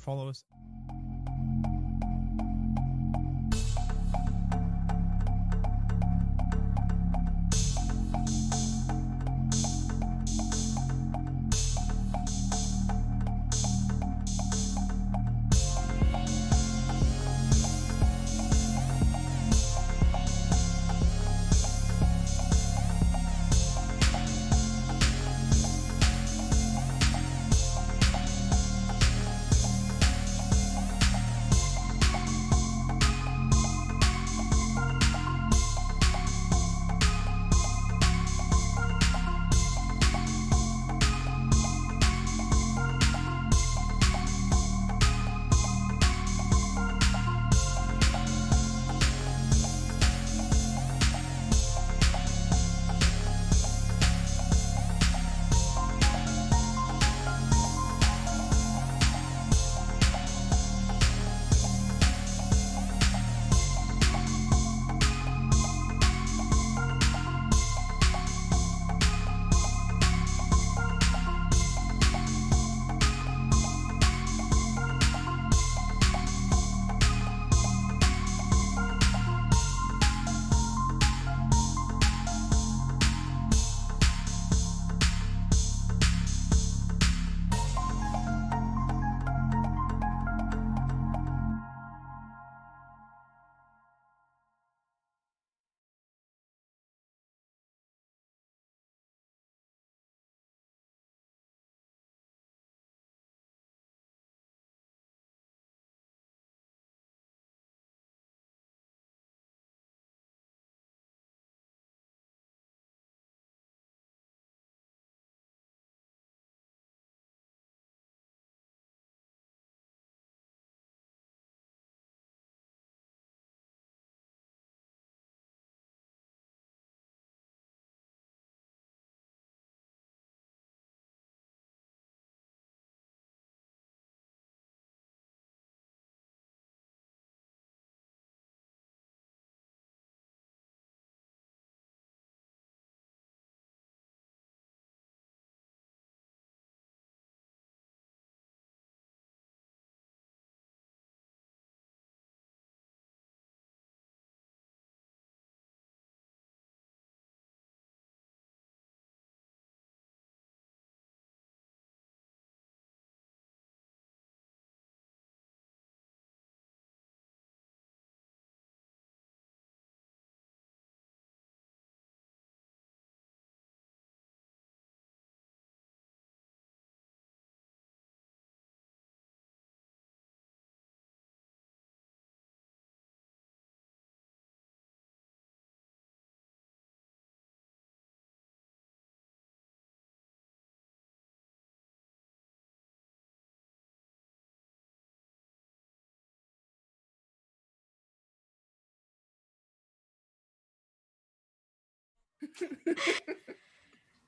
follow us.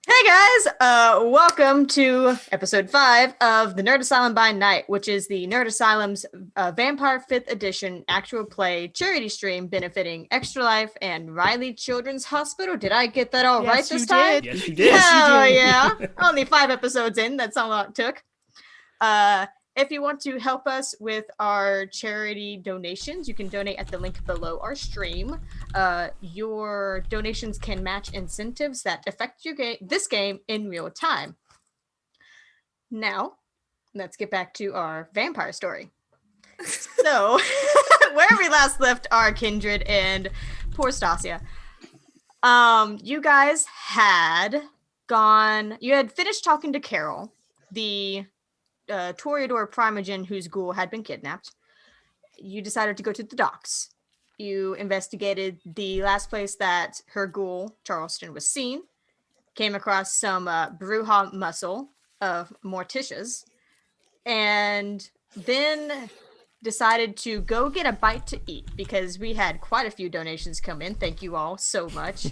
Hey guys, welcome to episode 5 of the Nerd Asylum by Night, which is the Nerd Asylum's Vampire 5th Edition actual play charity stream benefiting Extra Life and Riley Children's Hospital. Did I get that all right this time? Yes, you did. Hell yeah. Only 5 episodes in. That's how long it took. If you want to help us with our charity donations, you can donate at the link below our stream. Your donations can match incentives that affect your this game in real time. Now, let's get back to our vampire story. So, where we last left our kindred and poor Stacia, you guys had finished talking to Carol, the Toreador Primogen whose ghoul had been kidnapped. You decided to go to the docks. You investigated the last place that her ghoul, Charleston, was seen. Came across some Bruja muscle of Morticia's. And then decided to go get a bite to eat because we had quite a few donations come in. Thank you all so much.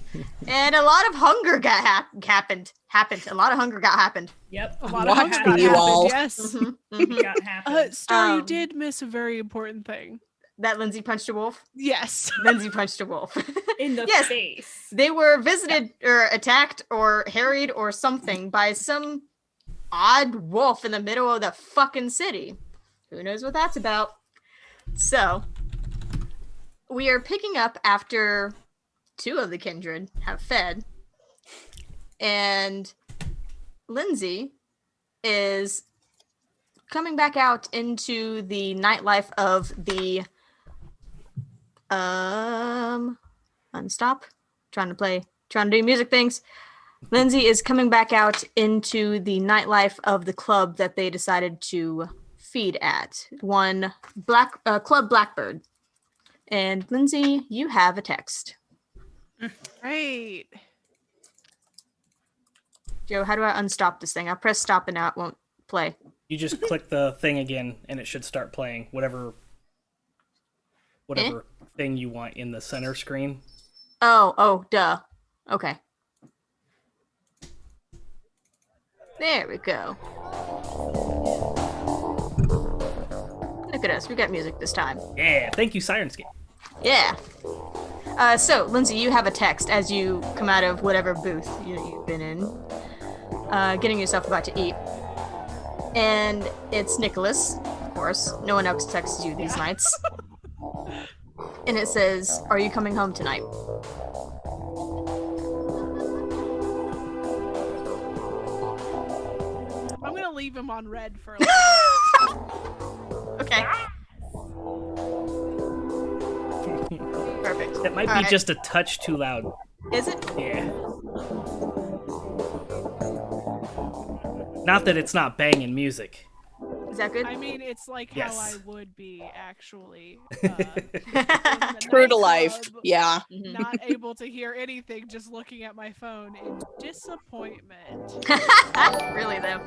And a lot of hunger got happened. A lot of hunger got happened. Yep. A lot of hunger got happened, yes. Got happened. Star, you did miss a very important thing. That Lindsay punched a wolf? Yes. Lindsay punched a wolf. In the face. They were visited or attacked or harried or something by some odd wolf in the middle of the fucking city. Who knows what that's about? So, we are picking up after 2 of the kindred have fed. And Lindsay is coming back out into the nightlife of the unstop. Trying to do music things. Lindsay is coming back out into the nightlife of the club that they decided to feed at. Club Blackbird. And Lindsay, you have a text. Right. Joe, how do I unstop this thing? I press stop and now it won't play. You just click the thing again and it should start playing whatever thing you want in the center screen. Oh, duh. Okay. There we go. Look at us, we got music this time. Yeah, thank you, Sirenscape. Yeah. So, Lindsay, you have a text as you come out of whatever booth you've been in, getting yourself about to eat. And it's Nicolas, of course. No one else texts you these nights. And it says, "Are you coming home tonight?" I'm gonna leave him on red for a little bit. Okay. Perfect. It might be just a touch too loud. Is it? Yeah. Not that it's not banging music. Is that good? I mean, it's like Yes. how I would be, actually. True to life. Yeah. Not able to hear anything, just looking at my phone in disappointment. Really, though.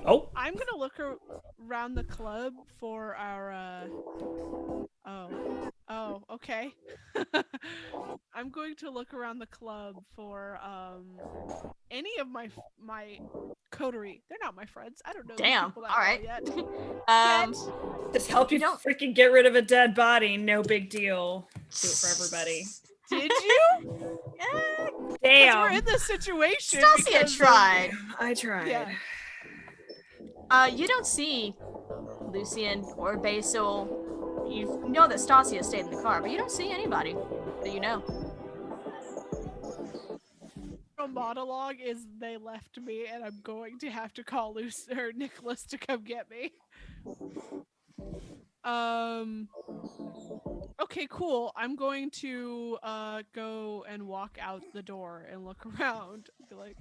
Oh. I'm gonna look around the club for our, Oh, okay. I'm going to look around the club for, any of my coterie. They're not my friends. I don't know. Damn. These people that All right. well yet. Just help you freaking get rid of a dead body. No big deal. Do it for everybody. Did you? Damn. We're in this situation. Stacia tried. I tried. Yeah. You don't see Lucien or Basil. You know that Stacia stayed in the car, but you don't see anybody that you know. A monologue is they left me and I'm going to have to call Nicolas to come get me. Okay, cool. I'm going to go and walk out the door and look around. Be like,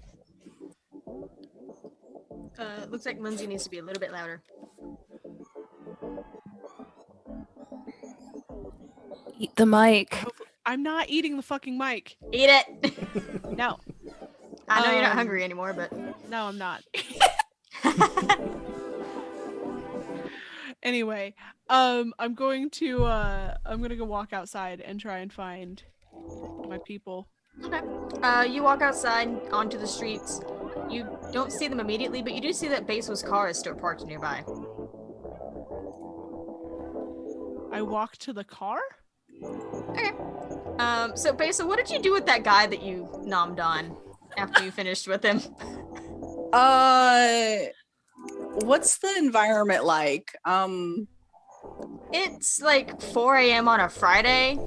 Looks like Lindsay needs to be a little bit louder. Eat the mic. I'm not eating the fucking mic. Eat it! No. I know you're not hungry anymore, but... No, I'm not. Anyway, I'm going to go walk outside and try and find my people. Okay. You walk outside onto the streets. You don't see them immediately, but you do see that Basil's car is still parked nearby. I walk to the car? Okay. So Basil, what did you do with that guy that you nommed on after you finished with him? What's the environment like? It's like 4 a.m. on a Friday.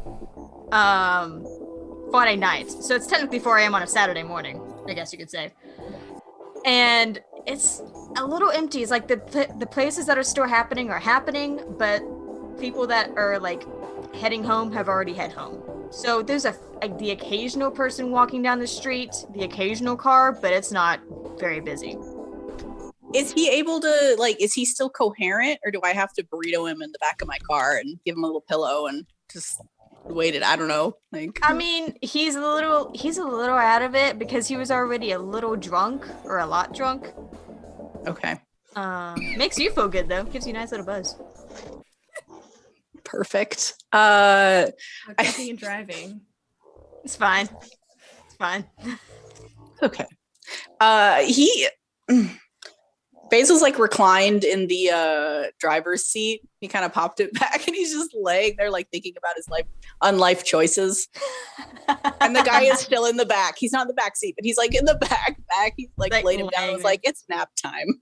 Friday night. So it's technically 4 a.m. on a Saturday morning, I guess you could say. And it's a little empty. It's like the places that are still happening are happening, but people that are like heading home have already head home. So there's the occasional person walking down the street, the occasional car, but it's not very busy. Is he able to, is he still coherent, or do I have to burrito him in the back of my car and give him a little pillow and just wait it? I don't know. I mean, he's a little out of it because he was already a little drunk or a lot drunk. Okay. Makes you feel good though. Gives you a nice little buzz. Perfect. Cooking and driving. It's fine. It's fine. Okay. Basil's reclined in the driver's seat. He kind of popped it back and he's just laying there thinking about his life choices. And the guy is still in the back. He's not in the back seat, but he's in the back. He's laid him down. It was it's nap time.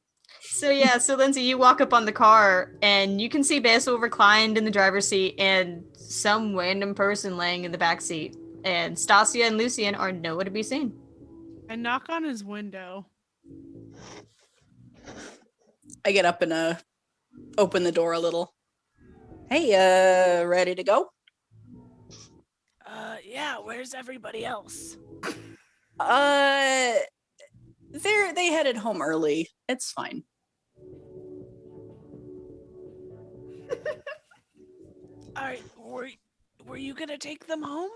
So Lindsay, you walk up on the car and you can see Basil reclined in the driver's seat and some random person laying in the back seat. And Stacia and Lucien are nowhere to be seen. I knock on his window. I get up and open the door a little. Hey, ready to go? Yeah, where's everybody else? They headed home early. It's fine. Alright, were you gonna take them home?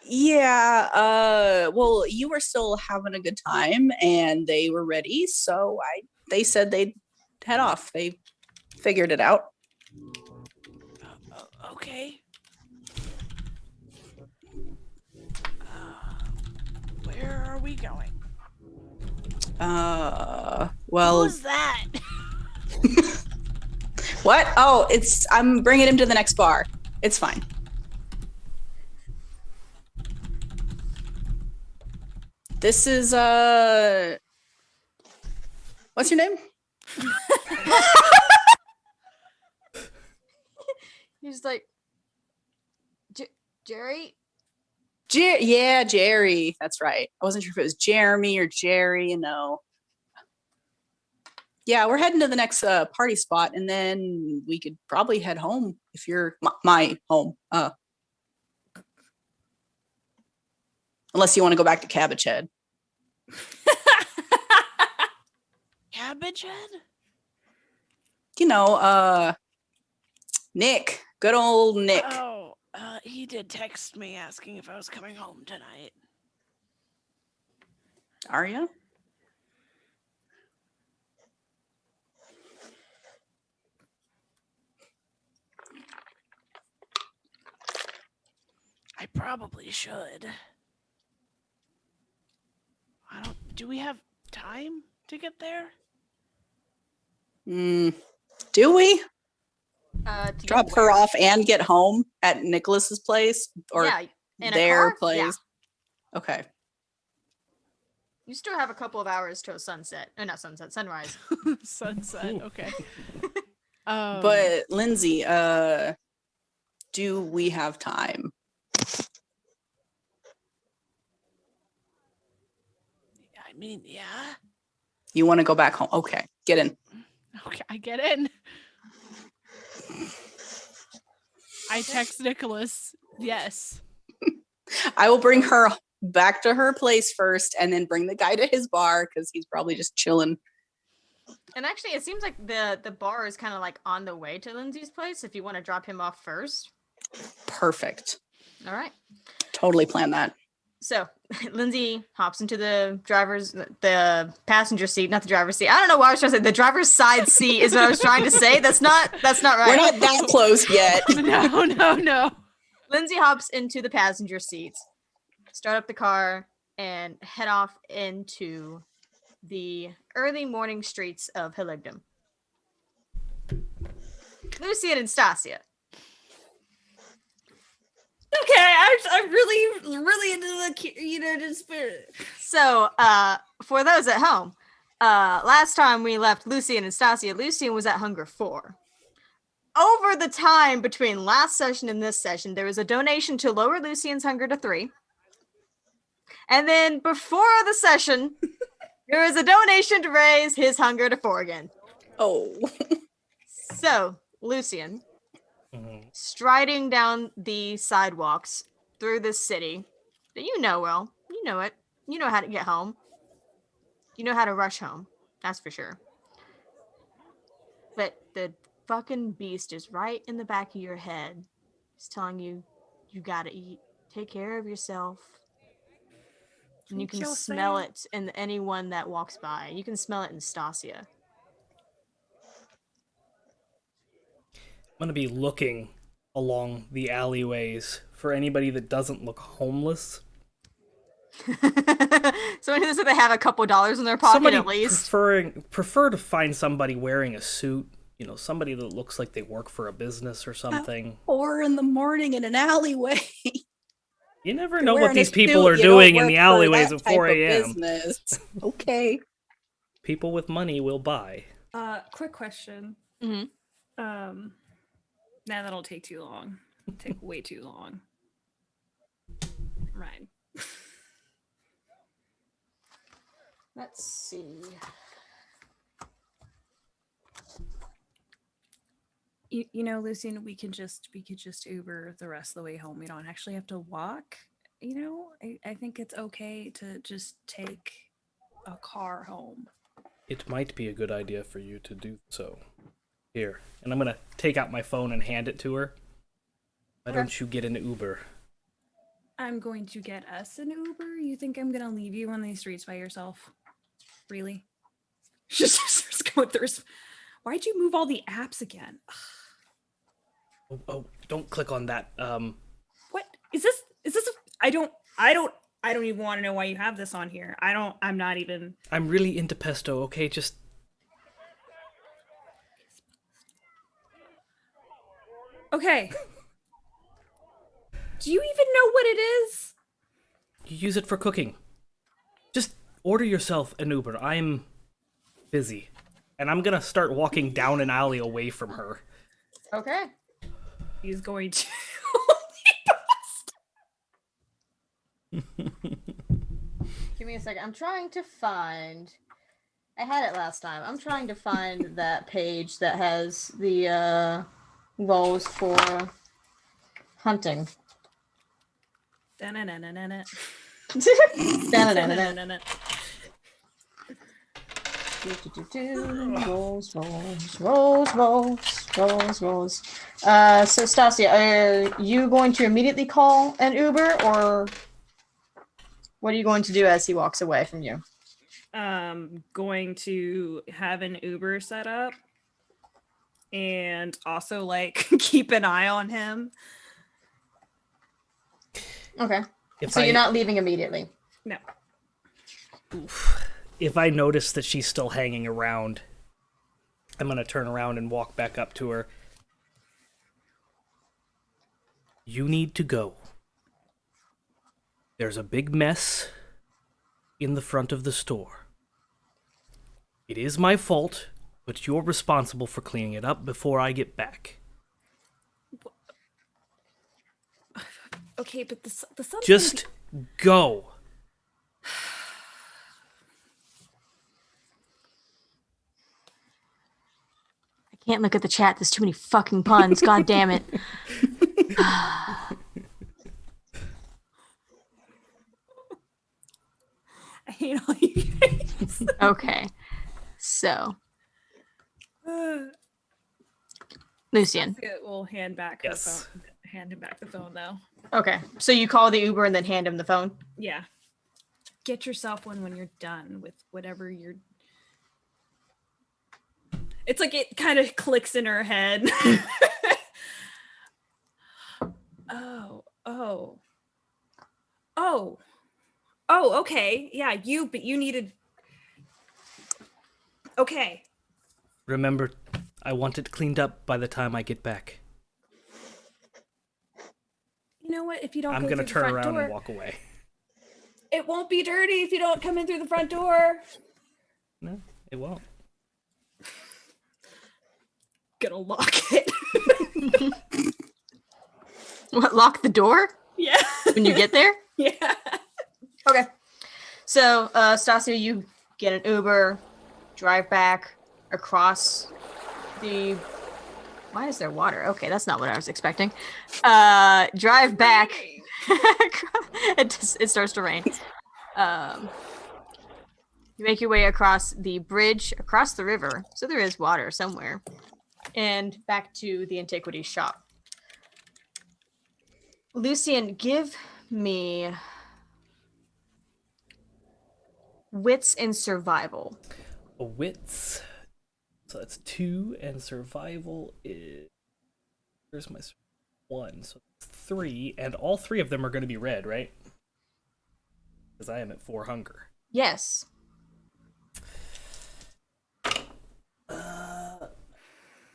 Yeah, well, you were still having a good time and they were ready, so they said they'd head off. They figured it out. Okay. Where are we going? Well, Who's that? what? Oh, I'm bringing him to the next bar. It's fine. This is, what's your name? He's like, Jerry? Yeah, Jerry. That's right. I wasn't sure if it was Jeremy or Jerry, Yeah, we're heading to the next party spot, and then we could probably head home if you're my home. Unless you want to go back to Cabbage Head. Cabbage Head? Nick. Good old Nick. Oh, he did text me asking if I was coming home tonight. Are you? I probably should. Do we have time to get there? Do we? To Drop get her where? off and get home at Nicholas's place or Yeah, in a their car? place? Yeah. Okay. You still have a couple of hours till sunset. Not sunset, sunrise. Sunset. Okay. But Lindsay, do we have time? I mean, yeah. You want to go back home? Okay, get in. Okay, I get in. I text Nicolas. Yes. I will bring her back to her place first and then bring the guy to his bar because he's probably just chilling. And actually, it seems like the bar is kind of like on the way to Lindsay's place if you want to drop him off first. Perfect. All right. Totally plan that. So Lindsay hops into the passenger seat, not the driver's seat. I don't know why I was trying to say the driver's side seat is what I was trying to say. That's not right. We're not that close yet. No. Lindsay hops into the passenger seat, start up the car, and head off into the early morning streets of Heligdom. Lucien and Stacia. Okay, I'm really into the spirit. So, for those at home, last time we left Lucien and Stacia, Lucien was at Hunger 4. Over the time between last session and this session, there was a donation to lower Lucien's hunger to 3. And then before the session, there was a donation to raise his hunger to 4 again. Oh. So, Lucien, striding down the sidewalks through this city that you know well, you know it, you know how to get home, you know how to rush home, that's for sure. But the fucking beast is right in the back of your head. It's telling you, you gotta eat, take care of yourself. And you can smell it in anyone that walks by. You can smell it in Stacia. I'm going to be looking along the alleyways for anybody that doesn't look homeless. So who they have a couple dollars in their pocket Somebody at least. prefer to find somebody wearing a suit, somebody that looks like they work for a business or something. 4 in the morning in an alleyway. You never know what these people are doing in the alleyways at 4 a.m. Okay. People with money will buy. Quick question. Mhm. Nah, that'll take too long. Take way too long. Right. Let's see. You know, Lucien, we could just Uber the rest of the way home. We don't actually have to walk. You know, I think it's okay to just take a car home. It might be a good idea for you to do so. Here. And I'm gonna take out my phone and hand it to her. Why don't you get an Uber? I'm going to get us an Uber. You think I'm gonna leave you on these streets by yourself? Really? Just starts going through. Why'd you move all the apps again? Oh, don't click on that. What is this? I don't even want to know why you have this on here. I'm not even. I'm really into pesto, okay? Just... Okay. Do you even know what it is? You use it for cooking. Just order yourself an Uber. I'm busy. And I'm gonna start walking down an alley away from her. Okay. He's going to. Give me a second. I'm trying to find. I had it last time. I'm trying to find that page that has the roles for hunting. Da-na-na-na-na-na. Da-na-na-na-na. Rolls. So Stacia, are you going to immediately call an Uber, or what are you going to do as he walks away from you? Going to have an Uber set up and also like keep an eye on him. Okay. So you're not leaving immediately? No. Oof. If I notice that she's still hanging around, I'm gonna turn around and walk back up to her. You need to go. There's a big mess in the front of the store. It is my fault, but you're responsible for cleaning it up before I get back. Okay, but the sun's Just go. I can't look at the chat. There's too many fucking puns. God damn it. I hate all you guys. Okay. So, Lucien. We'll hand back Yes. the phone. Hand him back the phone though. Okay. So you call the Uber and then hand him the phone? Yeah. Get yourself one when you're done with whatever you're. It's like it kind of clicks in her head. Oh, okay. Yeah, but you needed. Okay. Remember, I want it cleaned up by the time I get back. You know what? If you don't I'm go gonna through the turn front around door, and walk away. it won't be dirty if you don't come in through the front door. No, it won't. Gonna lock it. What, lock the door Yeah. when you get there? Yeah. Okay. So, Stacia, you get an Uber, drive back across the... Why is there water? Okay, that's not what I was expecting. Drive back. It starts to rain. You make your way across the bridge, across the river, so there is water somewhere, and back to the antiquities shop. Lucien, give me wits and survival. Wits. So that's 2, and survival is... Where's my... 1, so that's 3, and all 3 of them are going to be red, right? Because I am at 4 hunger. Yes.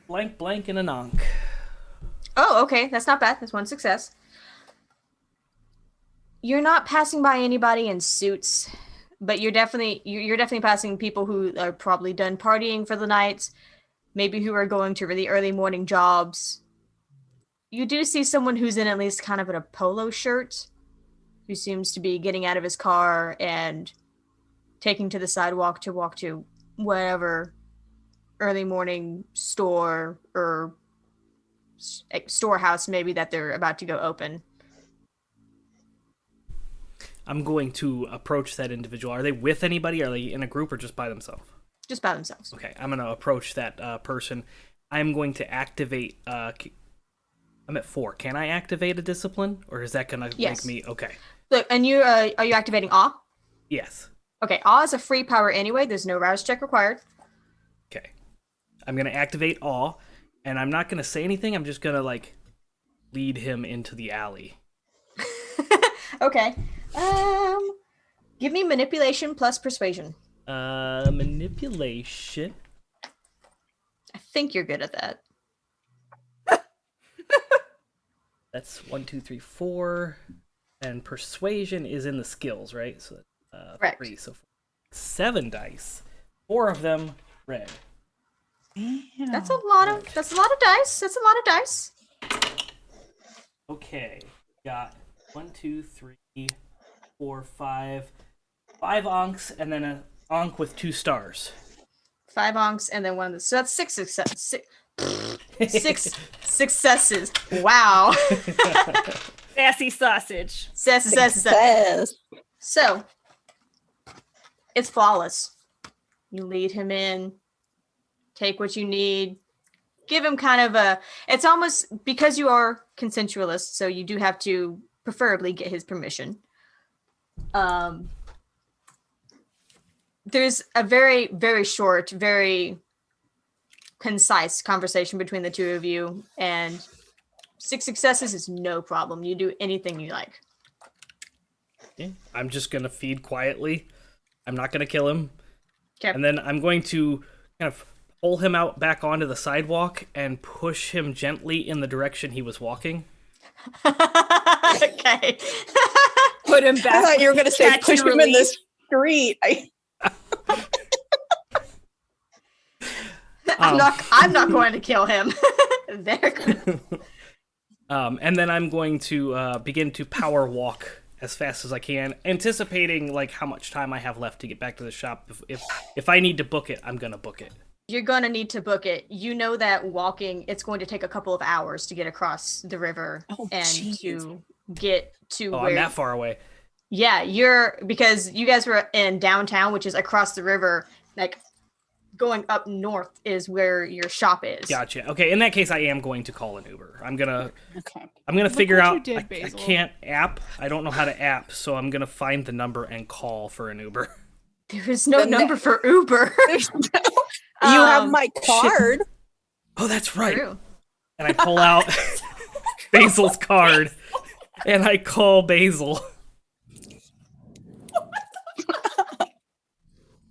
Blank, blank, and a nonk. Oh, okay. That's not bad. That's one success. You're not passing by anybody in suits but you're definitely passing people who are probably done partying for the night, maybe who are going to really early morning jobs. You do see someone who's in at least kind of in a polo shirt, who seems to be getting out of his car and taking to the sidewalk to walk to whatever early morning store or storehouse maybe that they're about to go open. I'm going to approach that individual. Are they with anybody? Are they in a group or just by themselves? Just by themselves. Okay, I'm going to approach that person. I'm going to activate... I'm at 4. Can I activate a discipline? Or is that going to Yes. make me... Okay. Look, and you are you activating Awe? Yes. Okay, Awe is a free power anyway. There's no rouse check required. Okay. I'm going to activate Awe, and I'm not going to say anything. I'm just going to, like, lead him into the alley. Okay. Give me manipulation plus persuasion. Manipulation. I think you're good at that. That's 1, 2, 3, 4. And persuasion is in the skills, right? So Correct. 3. So 7 dice. 4 of them red. That's a lot of dice. That's a lot of dice. Okay. Got 1, 2, 3, 4, 5. 5 onks, and then an onk with 2 stars. 5 onks and then one of the, so that's 6 successes. Wow. Sassy sausage. Success. So it's flawless. You lead him in, take what you need, give him kind of a, it's almost, because you are consensualist, so you do have to preferably get his permission. There's a very, very short, very concise conversation between the two of you, and 6 successes is no problem. You do anything you like. Yeah. I'm just going to feed quietly. I'm not going to kill him. Okay. And then I'm going to kind of pull him out back onto the sidewalk and push him gently in the direction he was walking. Okay. Put him back. I thought you were going to say Statue push him in the release. street. I'm not going to kill him. They're good. And then I'm going to begin to power walk as fast as I can, anticipating like how much time I have left to get back to the shop. If I need to book it, I'm gonna book it. You're going to need to book it. You know that walking, it's going to take a couple of hours to get across the river to get to where... I'm that far away. Yeah, because you guys were in downtown, which is across the river, like going up north is where your shop is. Gotcha. Okay, in that case, I am going to call an Uber. I'm gonna Look figure what out. you did, I Basil. can't app. I don't know how to app, so I'm gonna find the number and call for an Uber. There is no number for Uber. You have my card. Oh, that's right. True. And I pull out Basil's card, and I call Basil.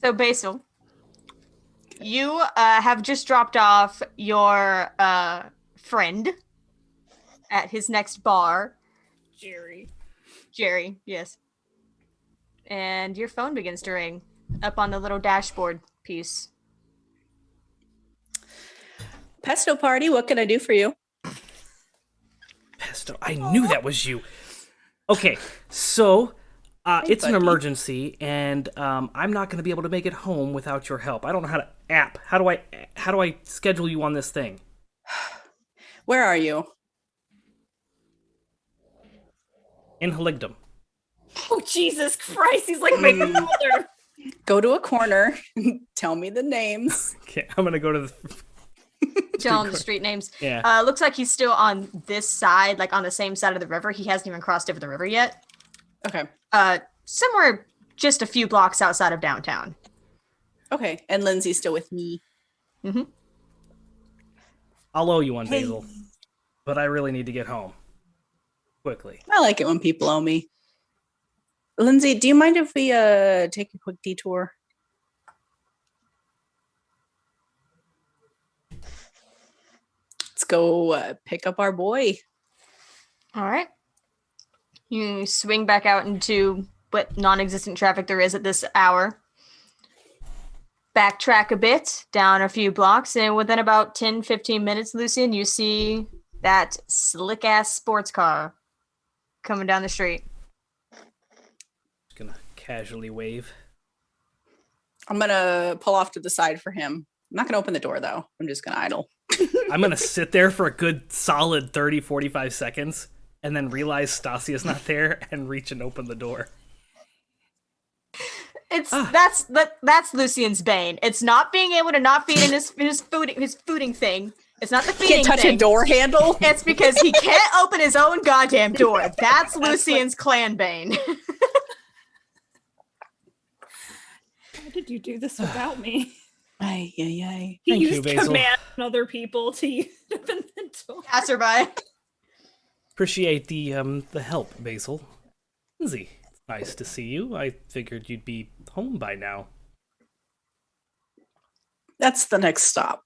So Basil, you have just dropped off your friend at his next bar. Jerry, yes. And your phone begins to ring up on the little dashboard piece. Pesto party, what can I do for you? Pesto. I knew that was you. Okay, so it's an buddy. emergency, and I'm not going to be able to make it home without your help. I don't know how to app. How do I schedule you on this thing? Where are you? In Haligdom. Oh, Jesus Christ. He's like my father. Go to a corner. Tell me the names. Okay, I'm going to go to the... Tell him the street names. Yeah. Looks like he's still on this side, like on the same side of the river. He hasn't even crossed over the river yet. Okay. Somewhere just a few blocks outside of downtown. Okay. And Lindsay's still with me. Mm-hmm. I'll owe you one, Basil. But I really need to get home. Quickly. I like it when people owe me. Lindsay, do you mind if we take a quick detour? Let's go pick up our boy. All right. You swing back out into but non-existent traffic there is at this hour. Backtrack a bit, down a few blocks, and within about 10-15 minutes, Lucien, you see that slick-ass sports car coming down the street. Just gonna casually wave. I'm gonna pull off to the side for him. I'm not gonna open the door though. I'm just gonna idle. I'm gonna sit there for a good solid 30-45 seconds and then realize Stasia's not there and reach and open the door. That's Lucien's bane. It's not being able to not feed in his fooding thing. It's not the feeding Can't touch thing. a door handle. It's because he can't open his own goddamn door. That's Lucien's clan bane. How did you do this without me? Ay. He Thank you, used Basil. command on other people to use open the door. Passerby. Appreciate the help, Basil. Lindsay, it's nice to see you. I figured you'd be home by now. That's the next stop.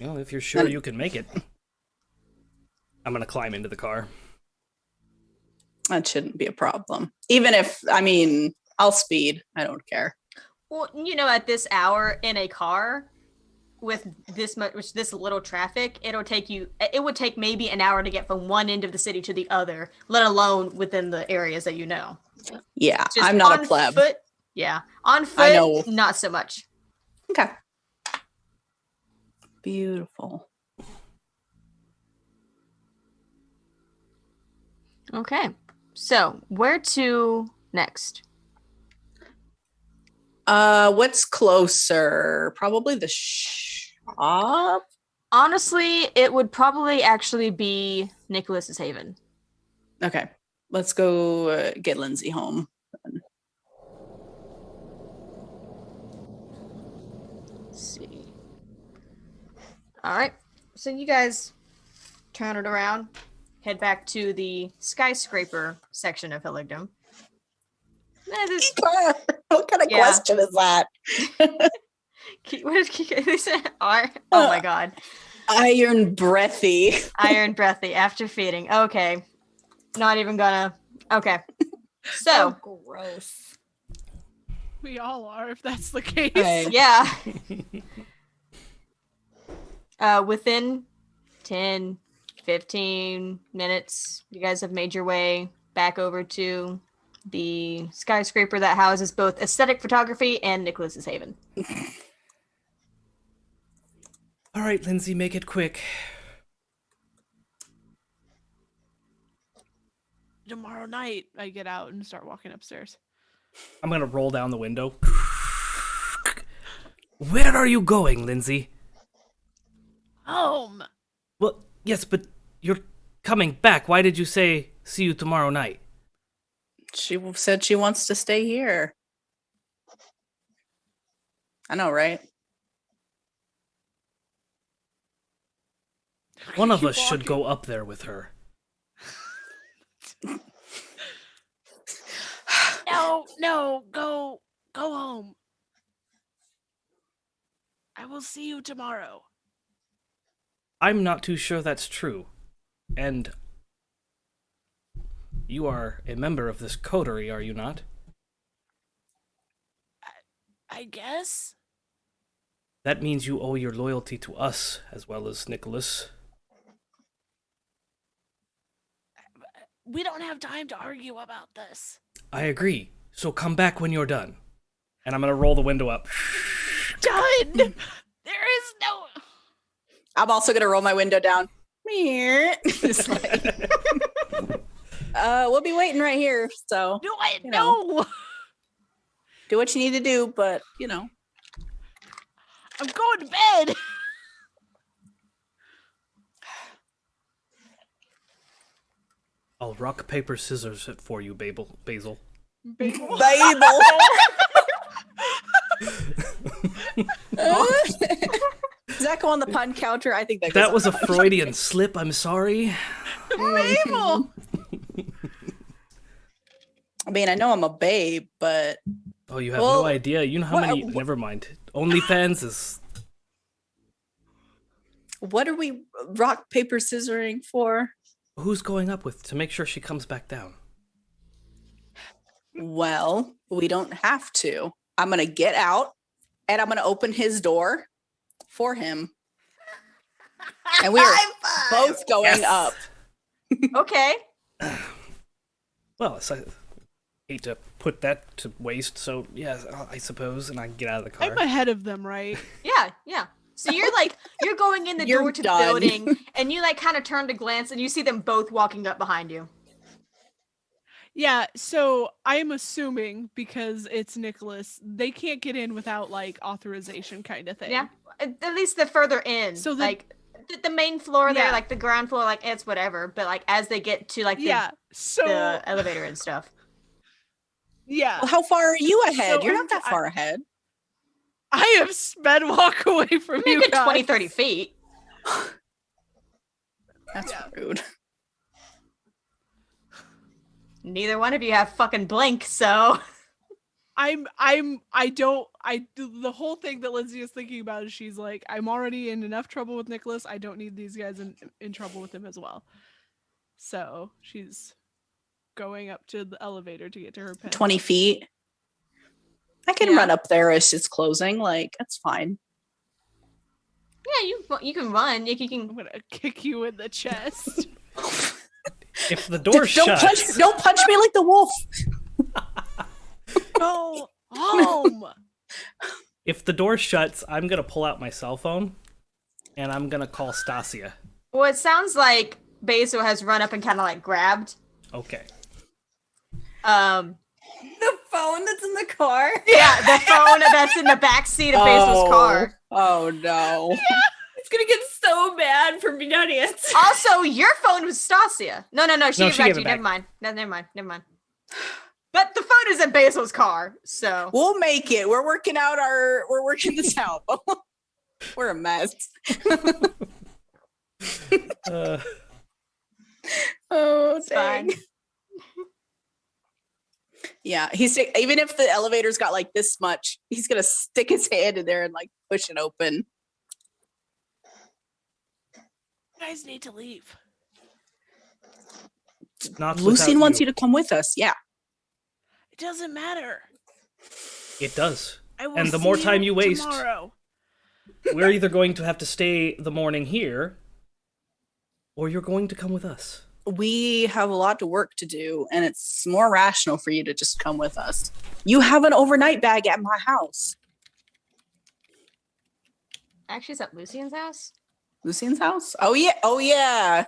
Well, if you're sure you can make it. I'm gonna climb into the car. That shouldn't be a problem. Even if, I'll speed. I don't care. Well, at this hour in a car with this little traffic, it would take maybe an hour to get from one end of the city to the other, let alone within the areas that you know. Yeah, Just I'm not on a pleb. Foot, yeah. On foot, I know. not so much. Okay. Beautiful. Okay. So, where to next? What's closer? Probably the shop. Honestly, it would probably actually be Nicholas's Haven. Okay, let's go get Lindsay home. Let's see. All right. So you guys turn it around, head back to the skyscraper section of Hilligdom. What kind of question is that? What did he say? Oh my god. Iron breathy. Iron breathy after feeding. Okay. Not even gonna. Okay. So. Oh, gross. We all are, if that's the case. Hey. Yeah. Within 10, 15 minutes, you guys have made your way back over to the skyscraper that houses both aesthetic photography and Nicholas's Haven. All right, Lindsay, make it quick. Tomorrow night, I get out and start walking upstairs. I'm gonna roll down the window. Where are you going, Lindsay? Home. Well, yes, but you're coming back. Why did you say see you tomorrow night? She said she wants to stay here. I know, right? One of Keep us should walking. go up there with her. No, go home. I will see you tomorrow. I'm not too sure that's true. And you are a member of this coterie, are you not? I guess. That means you owe your loyalty to us as well as Nicolas. We don't have time to argue about this. I agree. So come back when you're done. And I'm gonna roll the window up. Done. There is no. I'm also gonna roll my window down. Just like, we'll be waiting right here. So Do I You know. know? do what you need to do, but I'm going to bed. I'll rock, paper, scissors it for you, Basil. Babel. Does that go on the pun counter? I think that goes That was a Freudian slip, I'm sorry. Mabel. I know I'm a babe, but Oh, you have Well, no idea. You know how many... Never mind. OnlyFans is... what are we rock, paper, scissoring for? Who's going up with to make sure she comes back down? Well, we don't have to. I'm going to get out and I'm going to open his door for him. And we are both going Yes. up. Okay. Well, so I hate to put that to waste, so yeah, I suppose, and I get out of the car. I'm ahead of them, right? Yeah. So you're going in the You're door to done. the building, and you kind of turn to glance, and you see them both walking up behind you. Yeah, so I'm assuming because it's Nicolas, they can't get in without authorization kind of thing. Yeah, at least the further in. So the main floor there, Yeah. the ground floor, it's whatever. But as they get to So the elevator and stuff. yeah, Well, how far are you ahead? So You're not that far ahead. I have sped walk away from You you get guys. 20, 30 feet. That's Yeah. rude. Neither one of you have fucking blink, so The whole thing that Lindsay is thinking about is she's like, I'm already in enough trouble with Nicolas. I don't need these guys in trouble with him as well. So she's going up to the elevator to get to her pen. 20 feet. I can run up there as it's closing. That's fine. yeah, you can run. You can. I'm gonna kick you in the chest. If the door shuts, Don't punch me like the wolf. Go home. if the door shuts, I'm gonna pull out my cell phone, and I'm gonna call Stacia. Well, it sounds like Basil has run up and kind of grabbed. Okay. The phone that's in the car. Yeah, the phone that's in the back seat of Basil's car. Oh no. It's gonna get so bad for me not answering. Also, your phone was Stacia. No, she No, gave she it back gave to it you. back. Never mind. But the phone is in Basil's car, so We'll make it. We're working this out. We're a mess. Oh, it's fine. Yeah, even if the elevator's got this much, he's gonna stick his hand in there and push it open. You guys need to leave. Not Lucien without wants you to come with us. Yeah. It doesn't matter. It does. I will And the see more time you waste, tomorrow. we're either going to have to stay the morning here, or you're going to come with us. We have a lot of work to do, and it's more rational for you to just come with us. You have an overnight bag at my house. actually, it's at Lucien's house. Lucien's house? Oh yeah.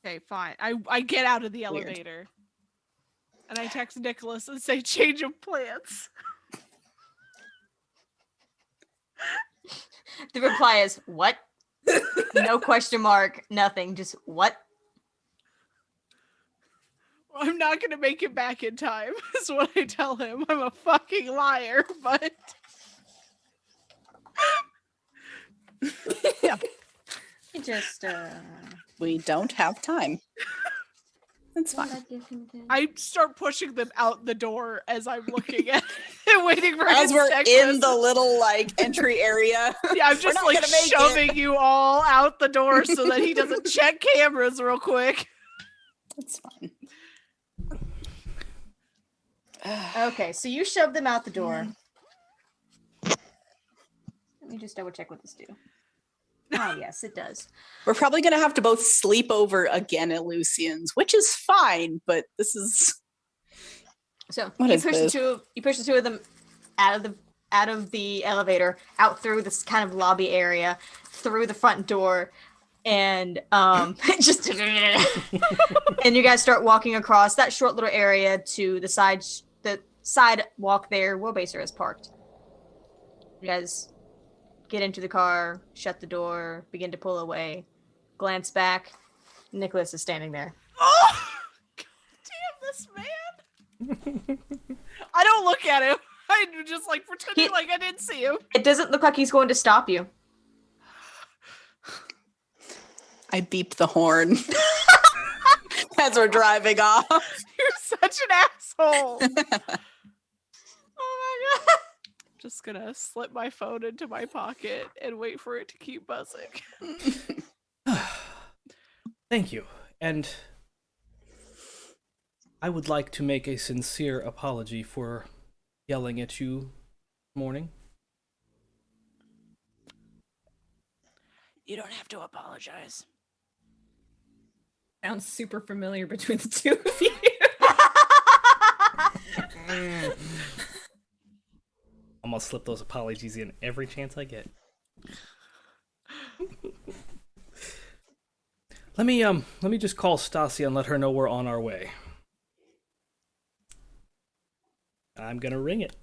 Okay, fine. I get out of the Weird. elevator. And I text Nicolas and say change of plans. The reply is what? No question mark, nothing. Just what? I'm not gonna make it back in time, is what I tell him. I'm a fucking liar, but It just We don't have time. It's fine. I start pushing them out the door as I'm looking at it, waiting for As his we're text in message. the little entry area. Yeah, I'm We're just not gonna make it. shoving you all out the door so that he doesn't check cameras real quick. It's fine. okay. So you shove them out the door. Let me just double check what this do. Oh yes, it does. We're probably gonna have to both sleep over again at Lucien's, which is fine, but this is So What you is push this? the two of them out of the elevator, out through this kind of lobby area, through the front door, and just and you guys start walking across that short little area to the sidewalk there where Baser is parked. You guys get into the car, shut the door, begin to pull away, glance back. Nicolas is standing there. Oh, God damn this man! I don't look at him. I'm just pretending like I didn't see him. It doesn't look like he's going to stop you. I beeped the horn as we're driving off. You're such an asshole. Oh my god. Just gonna slip my phone into my pocket and wait for it to keep buzzing. Thank you. And I would like to make a sincere apology for yelling at you this morning. You don't have to apologize. Sounds super familiar between the two of you. I'm gonna slip those apologies in every chance I get. Let me just call Stacia and let her know we're on our way. I'm gonna ring it.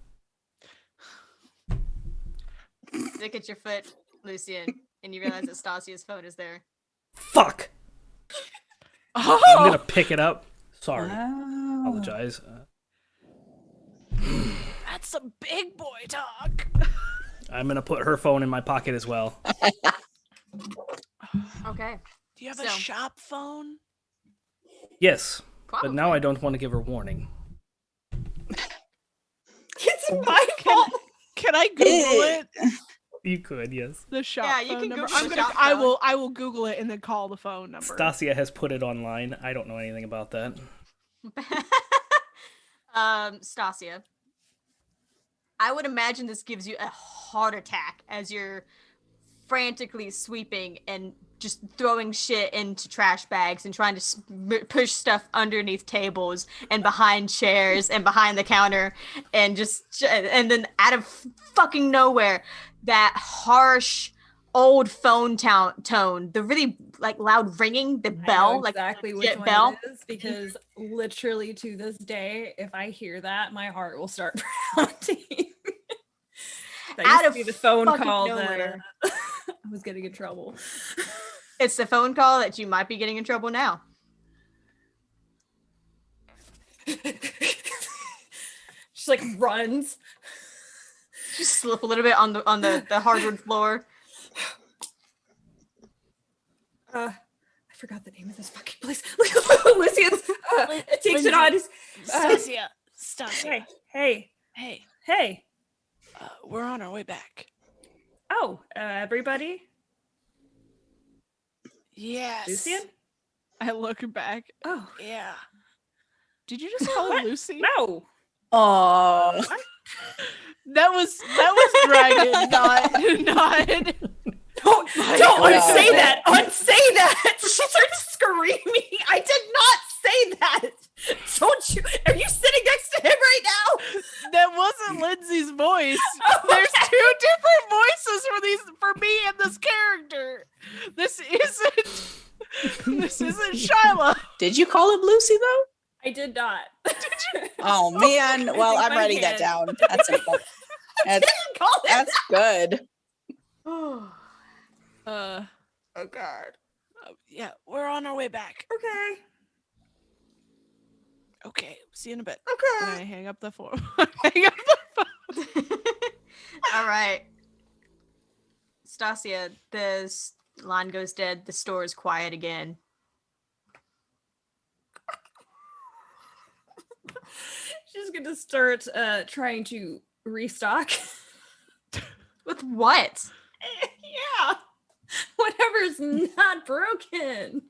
Stick at your foot, Lucien, and you realize that Stasia's phone is there. Fuck! Oh, I'm gonna pick it up. Sorry. Wow. Apologize. That's some big boy talk. I'm gonna put her phone in my pocket as well. Okay. Do you have So- a shop phone? Yes, Probably. but now I don't want to give her warning. It's my fault. can I Google it? You could, yes. The shop Yeah, you phone can number. Google the shop I phone. will. I will Google it and then call the phone number. Stacia has put it online. I don't know anything about that. Stacia. I would imagine this gives you a heart attack as you're frantically sweeping and just throwing shit into trash bags and trying to push stuff underneath tables and behind chairs and behind the counter and and then out of fucking nowhere, that harsh old phone tone, the really like loud ringing, the I know bell, like exactly which legit one bell. it is, because literally to this day, if I hear that, my heart will start pounding. That Out used to of be the phone fucking call nowhere. that I was getting in trouble. It's the phone call that you might be getting in trouble now. She like runs. Just slip a little bit on the hardwood floor. I forgot the name of this fucking place. Lucian's. It takes it on. Stacia. Hey, hey, Hey, hey. we're on our way back. Oh, everybody. Yes. Lucien? I look back. Oh, Yeah. Did you just call her Lucy? no. Oh, That was Dragon, not. Don't God. unsay that. Unsay that. She started screaming. I did not say that. Don't you? Are you sitting next to him right now? That wasn't Lindsay's voice. There's two different voices for me and this character. This isn't Shiloh. did you call him Lucy though? I did not. Oh man. Well, I'm my writing that hand. down. That's important. That's, Call it. that's good. Oh, Uh, Oh God. Yeah, we're on our way back. Okay. Okay, see you in a bit. and I hang up the phone. Hang up the all right. Stacia, the line goes dead. The store is quiet again. She's gonna start trying to restock. With what? Yeah. Whatever's not broken.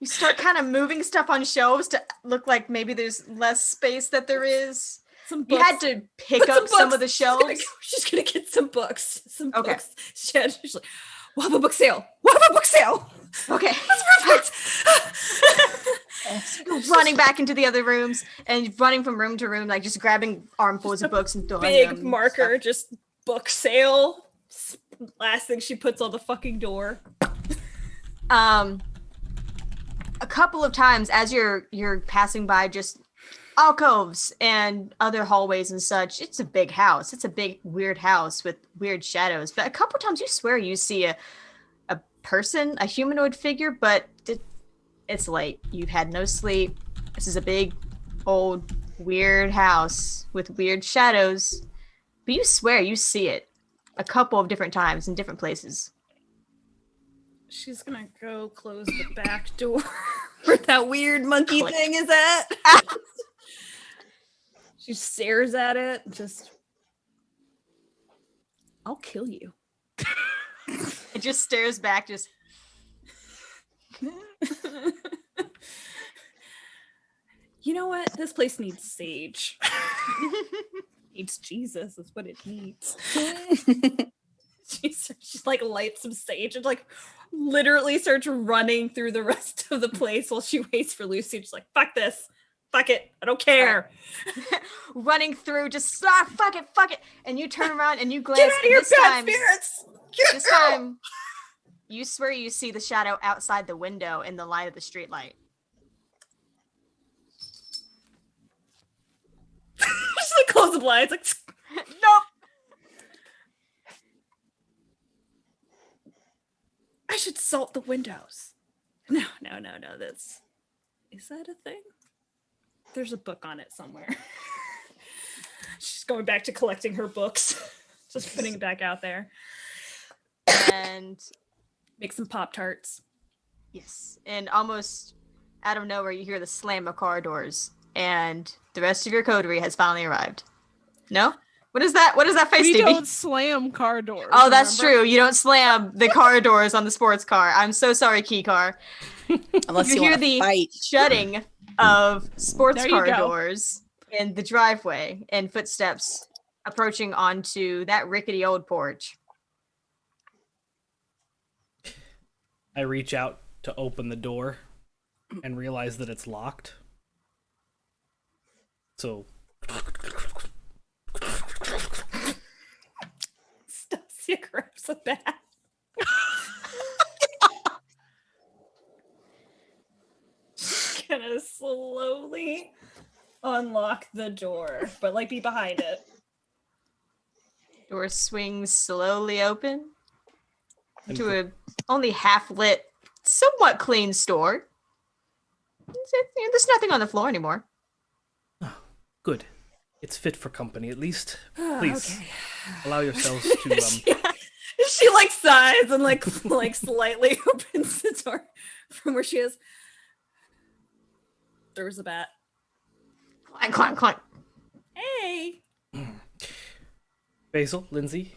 You start kind of moving stuff on shelves to look like maybe there's less space that there is. Some You books. had to pick up some of the shelves. She's gonna get some books. Some Okay. books. She's like, we'll have a book sale. We'll have a book sale. Okay. That's perfect. You're running back into the other rooms and running from room to room, like just grabbing armfuls of books and throwing them. Big and marker, stuff. just book sale. Last thing she puts on the fucking door. A couple of times as you're passing by just alcoves and other hallways and such, it's a big house. It's a big weird house with weird shadows. But a couple times you swear you see a person, a humanoid figure, but it's late. You've had no sleep. This is a big, old, weird house with weird shadows. But you swear you see it a couple of different times in different places. She's gonna go close the back door where that weird monkey Click. thing is at. She stares at it, just I'll kill you. It just stares back, just You know what? This place needs sage. Needs Jesus is what it needs. She's like lights some sage and like literally starts running through the rest of the place while she waits for Lucy. She's like, fuck this. Fuck it. I don't care. Running through, just fuck it. And you turn around and you glance. Get out of and here, this bad time, spirits! This time, you swear you see the shadow outside the window in the light of the streetlight. Just like close the blinds. Like, Nope. I should salt the windows. No. Is that a thing? There's a book on it somewhere. She's going back to collecting her books. Just putting it back out there. And Make some Pop-Tarts. yes, and almost out of nowhere, you hear the slam of car doors, and the rest of your coterie has finally arrived. No? What is that? What is that face, We Stevie? don't slam car doors. Oh, that's remember? true. You don't slam the car doors on the sports car. I'm so sorry, Key Car. Unless You you, hear want to the fight. shutting of sports There you car go. doors in the driveway and footsteps approaching onto that rickety old porch. I reach out to open the door and realize that it's locked. So Stacia grabs a bat. Gonna slowly unlock the door, but like be behind it. Door swings slowly open And into a only half-lit, somewhat clean store. There's nothing on the floor anymore. good. It's fit for company, at least. Oh, Please okay. allow yourselves to. She like sighs and like slightly opens the door from where she is. Throws a bat. Clank, clank, clank. Hey. Basil, Lindsay,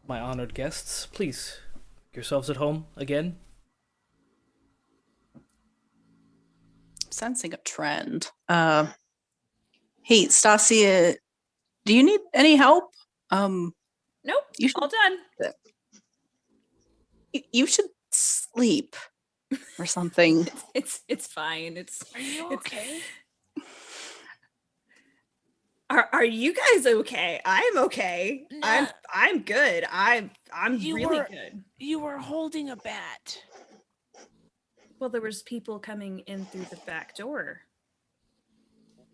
my honored guests, please make yourselves at home again. Sensing a trend. Hey, Stacia, do you need any help? Nope. You should, All done. you should sleep or something. It's fine. Are you okay? Are you guys okay? I'm okay. Nah. I'm good. I'm You really were- good. You were holding a bat. Well, there was people coming in through the back door.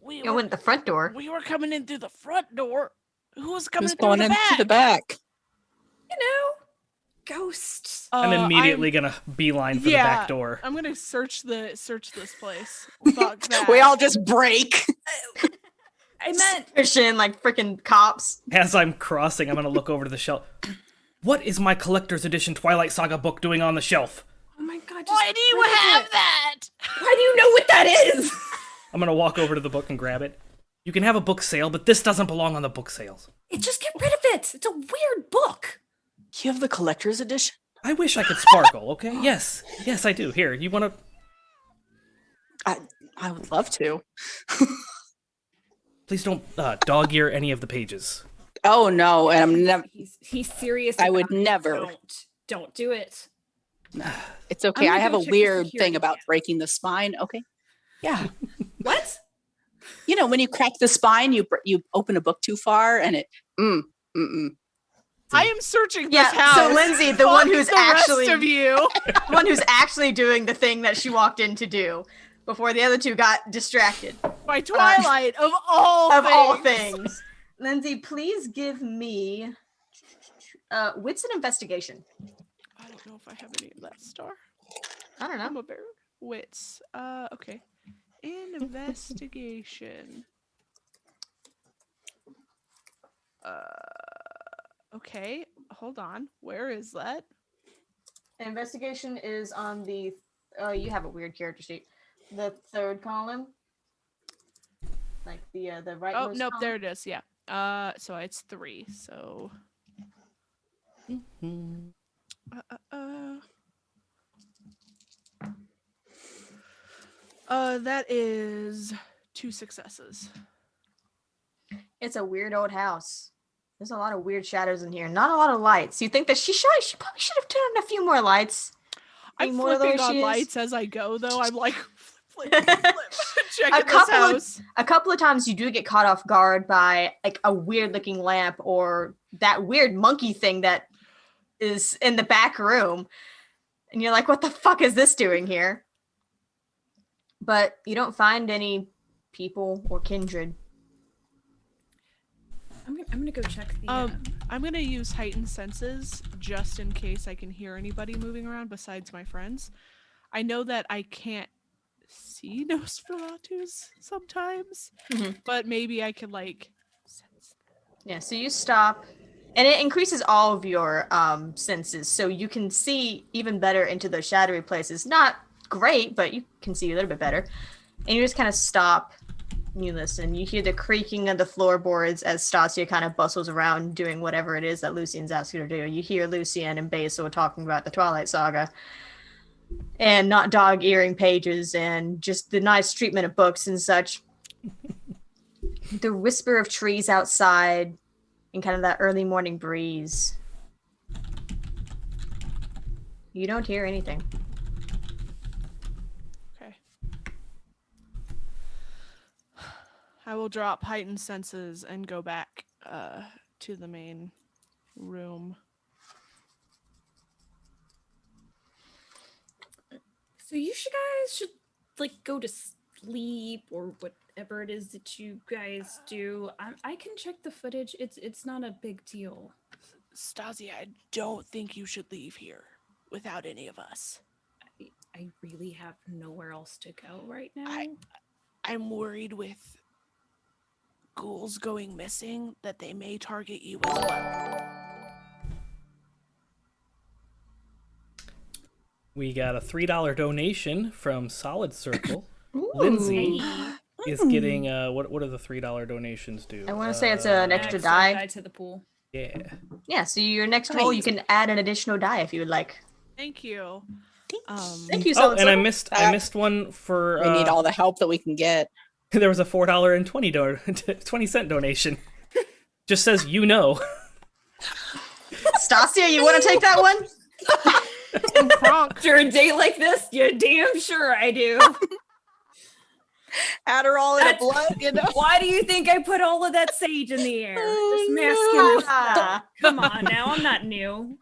We I went the front door. we were coming in through the front door. Who was coming Who's in through going the into back? the back? You know, ghosts. I'm immediately gonna beeline for the back door. I'm gonna search this place. Fuck that. We all just break. I meant Pushing like freaking cops. As I'm crossing, I'm gonna look over to the shelf. What is my collector's edition Twilight Saga book doing on the shelf? oh my god. Why do you have that? Why do you know what that is? I'm gonna walk over to the book and grab it. You can have a book sale, but this doesn't belong on the book sales. Just get rid of it. It's a weird book. You have the collector's edition? I wish I could sparkle, okay? Yes, I do. Here, you wanna... I would love to. Please don't dog-ear any of the pages. Oh no, and I'm never. He's serious. I would about it. never. Don't do it. It's okay. gonna I have go a check the weird security thing about cam. breaking the spine. Okay. Yeah. What? You know, when you crack the spine, you open a book too far, and it. I am searching this Yeah, house. so Lindsay, the one Fuck who's the rest actually of you. the one who's actually doing the thing that she walked in to do before the other two got distracted. By Twilight of all Of all things. things. Lindsay, please give me wits and investigation. I don't know if I have any of that star. I don't I'm know. a bear. Wits. Okay. Investigation. Okay. Hold on. Where is that? Investigation is on the you have a weird character sheet. The third column. Like the right. Oh, nope. There it is. Yeah. So it's 3. So. That is 2 successes. It's a weird old house. There's a lot of weird shadows in here. Not a lot of lights. You think that she probably should have turned on a few more lights. I'm Being more flipping those on she is. lights as I go, though. I'm like, flip, checking this couple of- house. A couple of times you do get caught off guard by like a weird looking lamp or that weird monkey thing that is in the back room. And you're like, what the fuck is this doing here? But you don't find any people or kindred. I'm gonna go check the. I'm gonna use heightened senses just in case I can hear anybody moving around besides my friends. I know that I can't see Nosferatus sometimes, but maybe I can like sense. Yeah, so you stop, and it increases all of your senses, so you can see even better into those shadowy places. Not great, but you can see a little bit better. And you just kind of stop. You listen. You hear the creaking of the floorboards as Stacia kind of bustles around doing whatever it is that Lucien's asked her to do. You hear Lucien and Basil talking about the Twilight Saga and not dog-earing pages and just the nice treatment of books and such. The whisper of trees outside and kind of that early morning breeze. You don't hear anything. Okay. I will drop heightened senses and go back to the main room. So you guys should like go to sleep or whatever it is that you guys do. I can check the footage. It's not a big deal. Stacia, I don't think you should leave here without any of us. I really have nowhere else to go right now. I'm worried with ghouls going missing that they may target you as well. We got a $3 donation from Solid Circle. Ooh. Lindsay is getting what do the $3 donations do? I want to say it's an extra die. To the pool. Yeah. Yeah, so your next roll, you can add an additional die if you would like. Thank you. Thank you, Oh, Solid and I Circle. missed one for We need all the help that we can get. there was a $4.20 20-cent donation. Just says Stacia, you want to take that one? After a day like this, you're damn sure I do. Adderall in a blood, you know? Why do you think I put all of that sage in the air? Just masking with stuff. Come on now, I'm not new.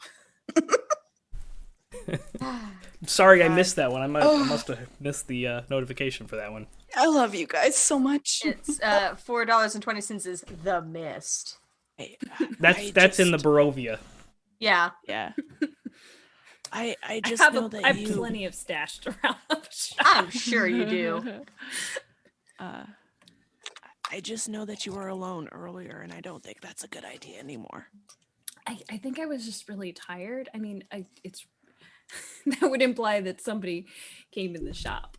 Sorry, I missed that one. I must have missed the notification for that one. I love you guys so much. It's $4.20 is the mist. That's in the Barovia. Yeah. Yeah. I I just have, know that I have you. plenty of stashed around. I'm sure you do. I just know that you were alone earlier, and I don't think that's a good idea anymore. I think I was just really tired. I mean, it's that would imply that somebody came in the shop.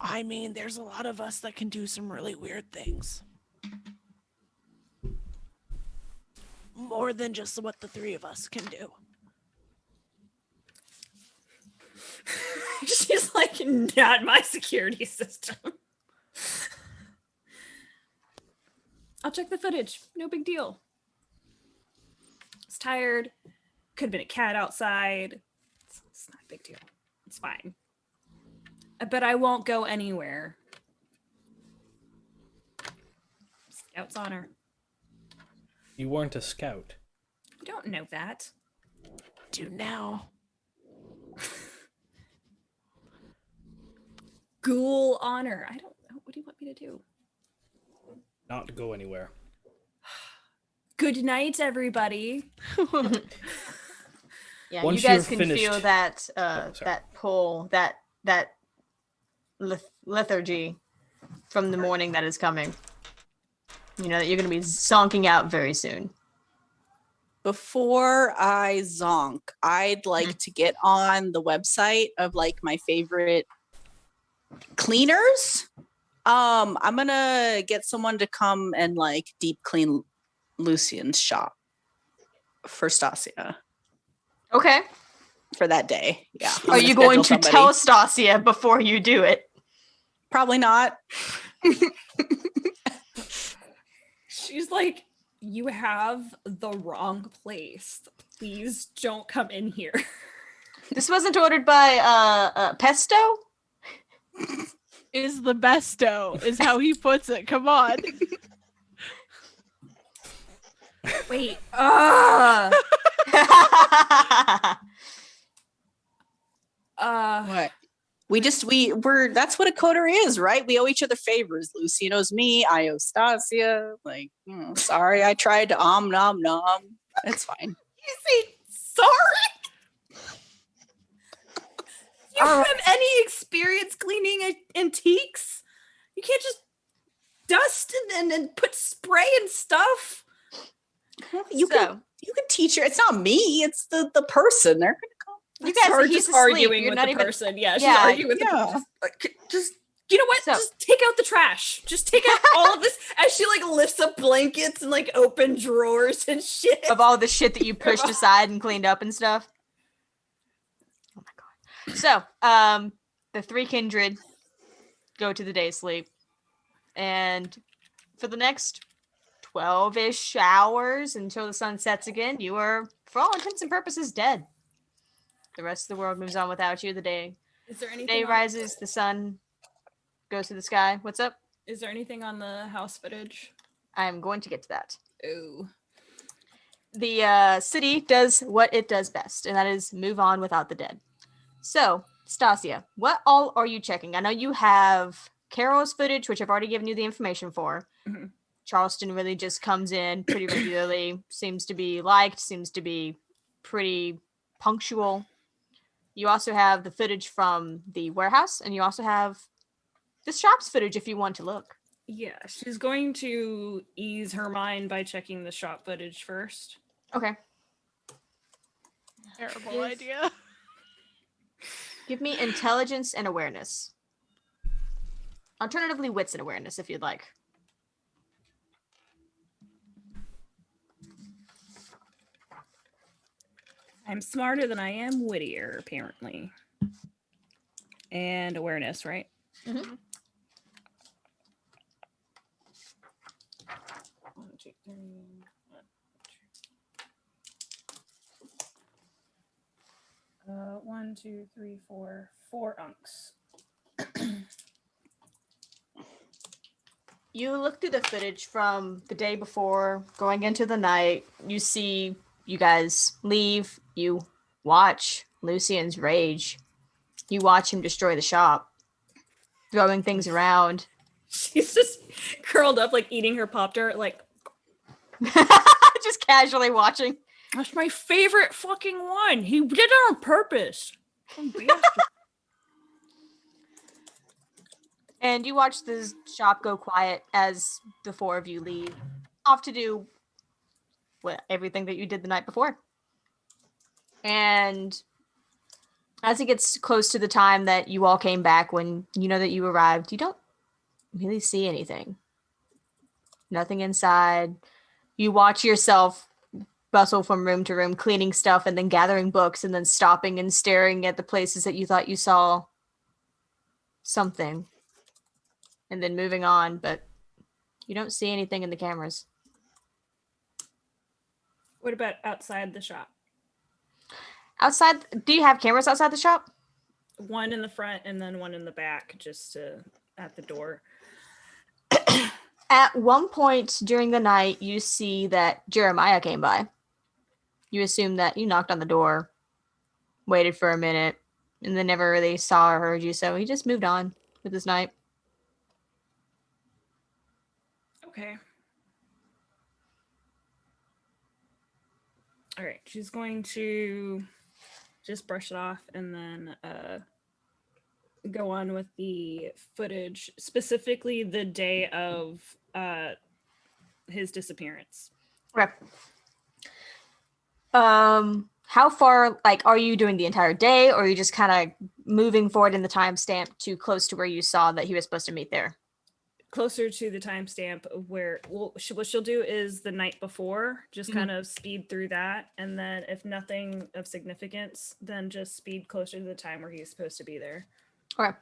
I mean, there's a lot of us that can do some really weird things. More than just what the 3 of us can do. She's like, not my security system. I'll check the footage. No big deal. I was tired. Could have been a cat outside. It's not a big deal. It's fine. But I won't go anywhere. Scout's honor. You weren't a scout. You don't know that. Do now. Ghoul honor. I don't know. What do you want me to do? Not to go anywhere. Good night, everybody. Yeah, Once you guys you're can finished- feel that sorry. that pull, that lethargy from the morning that is coming. You know that you're going to be zonking out very soon. Before I zonk, I'd like to get on the website of like my favorite cleaners. I'm gonna get someone to come and like deep clean Lucien's shop for Stacia Okay. for that day. Yeah. I'm Are gonna you going to schedule tell somebody. Stacia before you do it? Probably not. She's like, you have the wrong place. Please don't come in here. This wasn't ordered by Pesto? Is the besto, is how he puts it. Come on. Wait. What? We're that's what a coder is, right? We owe each other favors. Lucien owes me, I owe Stacia. Like, sorry, I tried to nom nom. It's fine. You say sorry? You have any experience cleaning antiques? You can't just dust and put spray and stuff. You can teach her. It's not me. It's the person. They're gonna come. You guys are just asleep. arguing You're with not the even... person. Yeah, she's Yeah, arguing with the person. Just you know what? So- Just take out the trash. Just take out all of this as she like lifts up blankets and like open drawers and shit. Of all the shit that you pushed aside and cleaned up and stuff. Oh my god. So, the three kindred go to the day sleep. And for the next 12-ish hours until the sun sets again, you are, for all intents and purposes, dead. The rest of the world moves on without you. The day Is there anything? day rises, the sun goes to the sky. What's up? Is there anything on the house footage? I'm going to get to that. Oh. The city does what it does best, and that is move on without the dead. So, Stacia, what all are you checking? I know you have Carol's footage, which I've already given you the information for. Mm-hmm. Charleston really just comes in pretty regularly, seems to be liked, seems to be pretty punctual. You also have the footage from the warehouse, and you also have the shop's footage if you want to look. Yeah, she's going to ease her mind by checking the shop footage first. Okay. Terrible Yes. idea. Give me intelligence and awareness. Alternatively, wits and awareness, if you'd like. I'm smarter than I am wittier, apparently. And awareness, right? Mhm. 1, 2, 3. 1, 2, 3, 4. 4 unks. You look through the footage from the day before, going into the night. You see you guys leave. You watch Lucien's rage. You watch him destroy the shop, throwing things around. She's just curled up, like eating her Pop-Tart, like, Just casually watching. that's my favorite fucking one. He did it on purpose. And you watch the shop go quiet as the four of you leave, off to do everything that you did the night before. And as it gets close to the time that you all came back, when you know that you arrived, you don't really see anything. Nothing inside. You watch yourself bustle from room to room, cleaning stuff and then gathering books and then stopping and staring at the places that you thought you saw something. And then moving on, but you don't see anything in the cameras. What about outside the shop? Outside, do you have cameras outside the shop? One in the front and then one in the back, just at the door. At one point during the night, you see that Jeremiah came by. You assume that you knocked on the door, waited for a minute, and then never really saw or heard you, so he just moved on with his night. Okay. All right, she's going to just brush it off and then go on with the footage, specifically the day of his disappearance. Okay. How far, like, are you doing the entire day, or are you just kind of moving forward in the timestamp to close to where you saw that he was supposed to meet there? Closer to the timestamp where, well, what she'll do is the night before, just kind of speed through that, and then if nothing of significance, then just speed closer to the time where he's supposed to be there. Okay.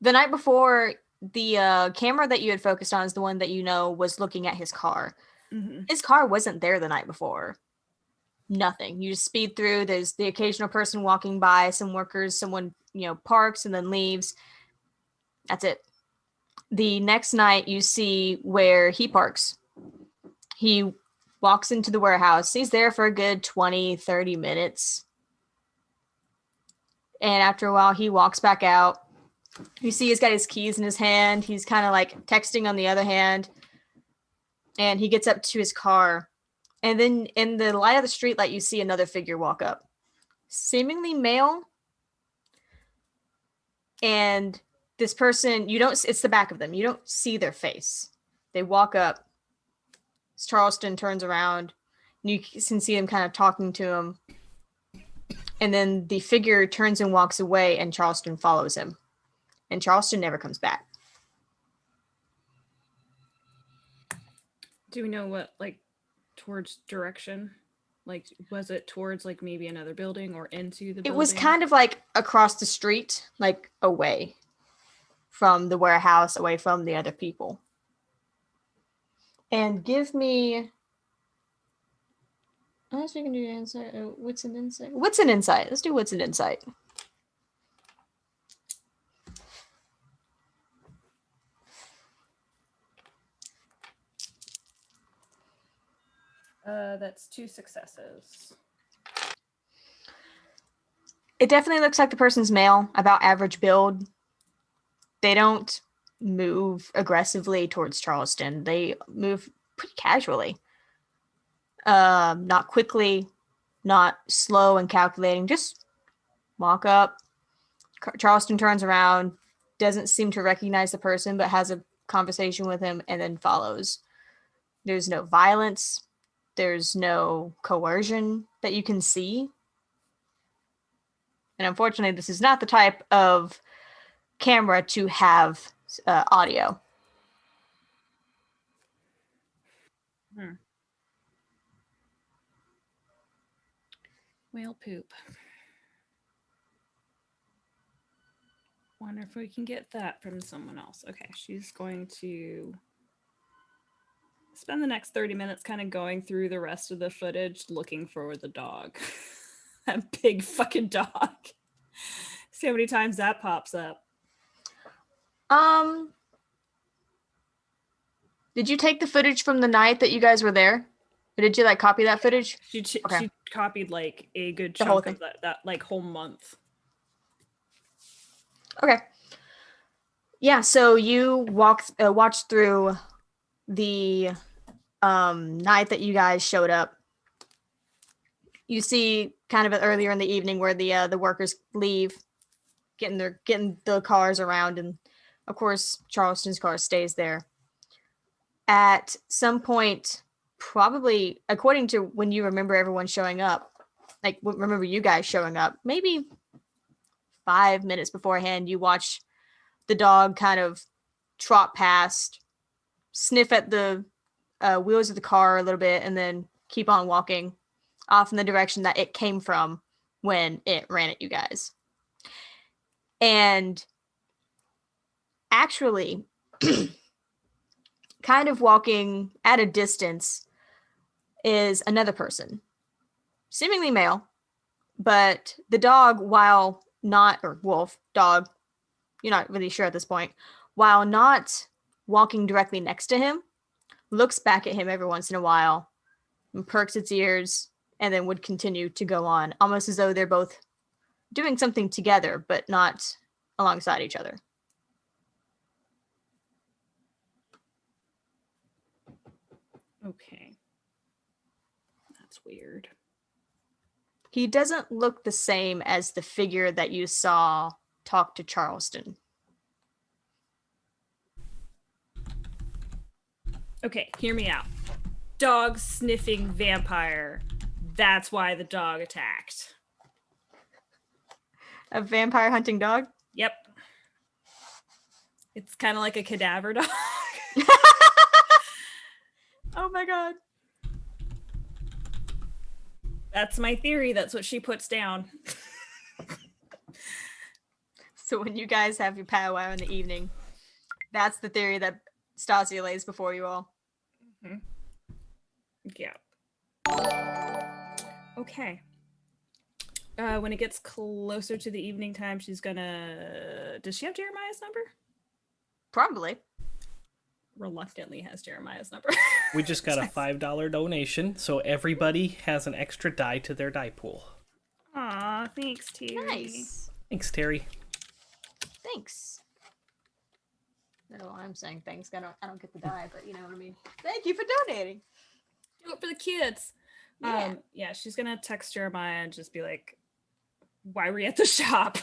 The night before, the camera that you had focused on is the one that you know was looking at his car. Mhm. His car wasn't there the night before. Nothing. You just speed through. There's the occasional person walking by, some workers, someone, parks and then leaves. That's it. The next night, you see where he parks. He walks into the warehouse. He's there for a good 20, 30 minutes. And after a while, he walks back out. You see he's got his keys in his hand. He's kind of like texting on the other hand. And he gets up to his car. And then in the light of the streetlight, you see another figure walk up. Seemingly male. And this person, it's the back of them. You don't see their face. They walk up. Charleston turns around. And you can see him kind of talking to him. And then the figure turns and walks away, and Charleston follows him. And Charleston never comes back. Do we know what, like, towards direction? Like, was it towards, like, maybe another building or into the building? It was kind of like across the street, like away from the warehouse, away from the other people. And give me... Unless we can do insight. What's an insight? What's an insight? Let's do what's an insight. That's 2 successes. It definitely looks like the person's male, about average build. They don't move aggressively towards Charleston. They move pretty casually. Not quickly, not slow and calculating. Just walk up. Charleston turns around, doesn't seem to recognize the person, but has a conversation with him and then follows. There's no violence. There's no coercion that you can see. And unfortunately, this is not the type of camera to have audio. Whale poop. Wonder if we can get that from someone else. Okay, she's going to spend the next 30 minutes kind of going through the rest of the footage looking for the dog. That big fucking dog. See how many times that pops up. Did you take the footage from the night that you guys were there? Or did you copy that footage? She Okay. copied like a good The whole chunk of that like whole month. Okay. Yeah, so you watched through the night that you guys showed up. You see kind of earlier in the evening where the workers leave, getting the cars around, and of course Charleston's car stays there. At some point, probably according to when you remember everyone showing up, remember you guys showing up, maybe 5 minutes beforehand, you watch the dog kind of trot past, sniff at the wheels of the car a little bit, and then keep on walking off in the direction that it came from when it ran at you guys. And actually, kind of walking at a distance is another person, seemingly male, but the dog, while not, or wolf, dog, you're not really sure at this point, while not walking directly next to him, looks back at him every once in a while and perks its ears and then would continue to go on, almost as though they're both doing something together, but not alongside each other. Okay. That's weird. He doesn't look the same as the figure that you saw talk to Charleston. Okay, hear me out. Dog sniffing vampire. That's why the dog attacked. A vampire hunting dog? Yep. It's kind of like a cadaver dog. Oh my god. That's my theory. That's what she puts down. So when you guys have your powwow in the evening, That's the theory that Stacia lays before you all. Yeah. Okay. When it gets closer to the evening time, she's gonna. Does she have Jeremiah's number? Probably. Reluctantly has Jeremiah's number. We just got a $5 donation, so everybody has an extra die to their die pool. Aw, thanks, Terry. Nice. Thanks, Terry. Thanks. I don't know why I'm saying thanks. I don't get the die, but you know what I mean. Thank you for donating. Do it for the kids. Yeah. Yeah, she's gonna text Jeremiah and just be like, why were you at the shop?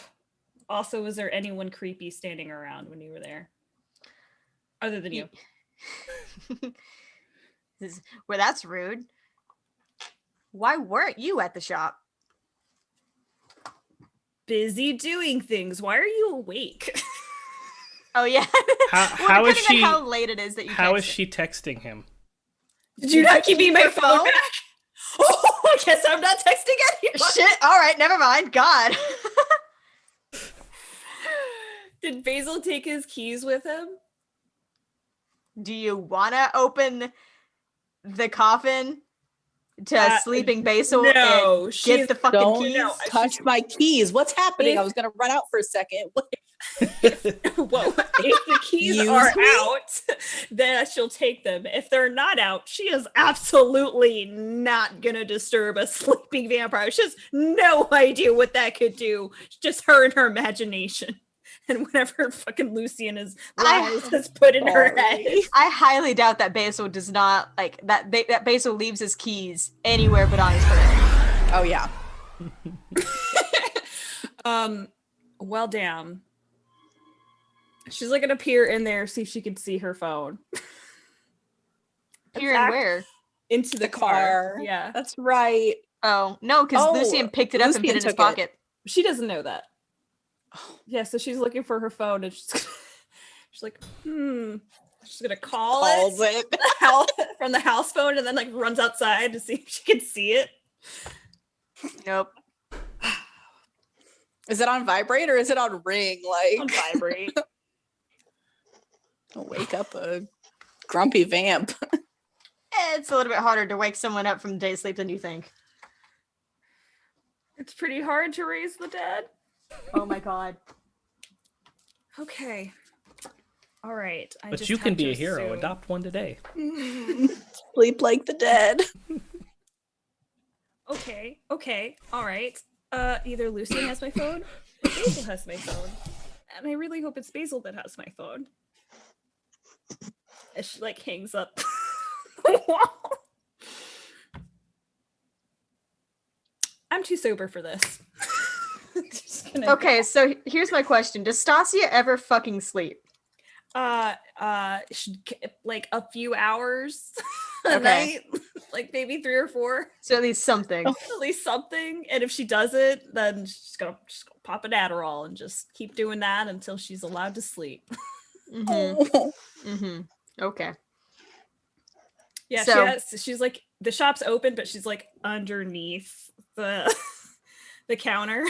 Also, was there anyone creepy standing around when you were there? Other than you. Well, that's rude. Why weren't you at the shop? Busy doing things. Why are you awake? Oh yeah. How is depending she? on how late it is that you How is text it. she texting him? Did you not give me my your phone phone? back? Oh, I guess I'm not texting anyone. Shit. All right. Never mind. God. Did Basil take his keys with him? Do you want to open the coffin to sleeping Basil No, and she's get the fucking Don't keys? no, touch my keys. What's happening? If- I was gonna run out for a second. Whoa, if the keys Use are me? out, then she'll take them. If they're not out, she is absolutely not gonna disturb a sleeping vampire. She has no idea what that could do. It's just her and her imagination. And whatever fucking Lucien has put in her head. I highly doubt that Basil does not like that. That Basil leaves his keys anywhere but on his person. Oh yeah. Well, damn. She's like gonna peer in there, see if she can see her phone. Here and where? Into the car. Yeah. That's right. Oh no, because Oh, Lucien picked it up and Lucien put it in his took it. pocket. She doesn't know that. Yeah, so she's looking for her phone and she's like, She's gonna call Calls it from the house phone and then like runs outside to see if she can see it. Nope. Is it on vibrate or is it on ring? Like On vibrate. wake up a grumpy vamp. It's a little bit harder to wake someone up from day sleep than you think. It's pretty hard to raise the dead. Oh my god. Okay. All right. But you can be a hero. Adopt one today. Sleep like the dead. Okay. All right. Either Lucien has my phone or Basil has my phone. And I really hope it's Basil that has my phone. As she like hangs up the wall. I'm too sober for this. Okay, so here's my question: does Stacia ever fucking sleep? Like a few hours a Okay. night, like maybe 3 or 4. So at least something. At least something. And if she doesn't, then she's gonna pop an Adderall and just keep doing that until she's allowed to sleep. Okay. Yeah, So- she's like the shop's open, but she's like underneath the the counter.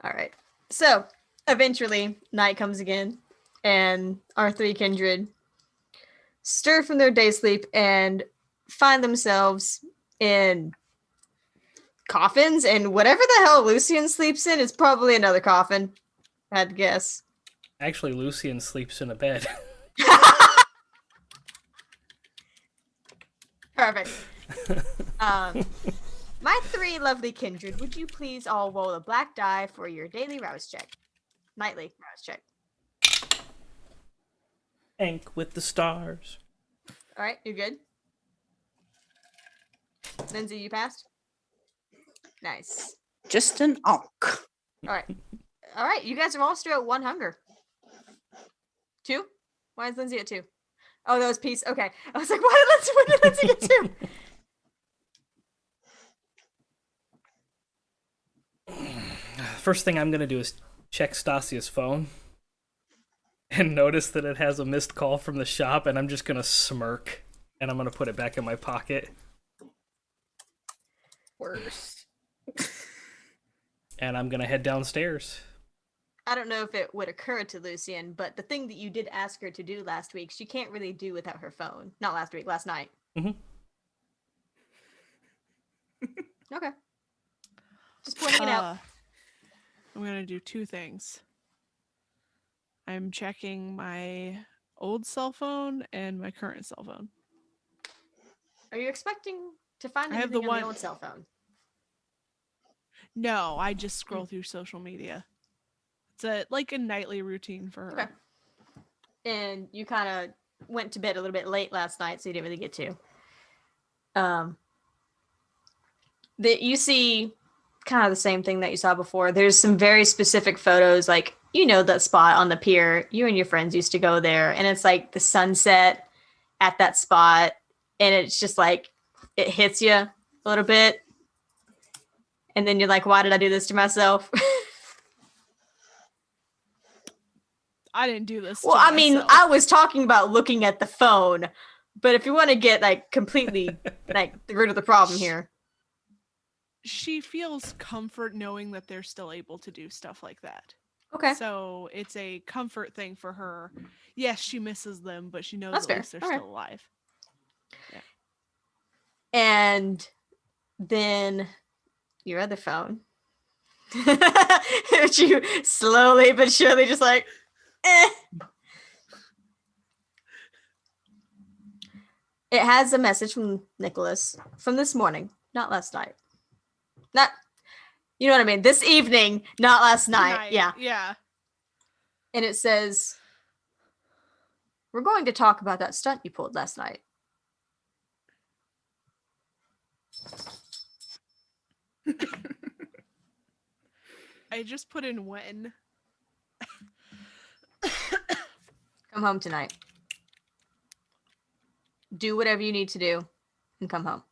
All right. So eventually, night comes again, and our 3 kindred stir from their day sleep and find themselves in coffins, and whatever the hell Lucien sleeps in is probably another coffin. I'd guess. Actually, Lucien sleeps in a bed. Perfect. My 3 lovely kindred, would you please all roll a black die for your daily rouse check? Nightly rouse check. Ank with the stars. All right, you're good. Lindsay, you passed? Nice. Just an onk. All right. All right, you guys are all still at 1 hunger. 2? Why is Lindsay at 2? Oh, that was peace. Okay. I was like, when did Lindsay get 2? First thing I'm going to do is check Stasia's phone and notice that it has a missed call from the shop, and I'm just going to smirk, and I'm going to put it back in my pocket. Worst. And I'm going to head downstairs. I don't know if it would occur to Lucien, but the thing that you did ask her to do last week, she can't really do without her phone. Not last week, last night. Mhm. Okay. Just pointing it out. I'm gonna do two things. I'm checking my old cell phone and my current cell phone. Are you expecting to find I have the anything on the one- old cell phone? No, I just scroll through social media. It's like a nightly routine for her. Okay. And you kind of went to bed a little bit late last night, so you didn't really get to. You see kind of the same thing that you saw before. There's some very specific photos, like that spot on the pier. You and your friends used to go there, and it's like the sunset at that spot, and it's just like it hits you a little bit, and then you're like, "Why did I do this to myself?" I didn't do this. Well, to I mean, myself. I was talking about looking at the phone, but if you want to get like completely like the root of the problem here. She feels comfort knowing that they're still able to do stuff like that. Okay. So it's a comfort thing for her. Yes, she misses them, but she knows That's at fair. least they're All right. still alive. And then your other phone. Which you slowly but surely just like, eh. It has a message from Nicolas from this morning, not last night. Not, you know what I mean? This evening, not last night. Tonight, Yeah. Yeah. And it says, "We're going to talk about that stunt you pulled last night." I just put in when. Come home tonight. Do whatever you need to do and come home.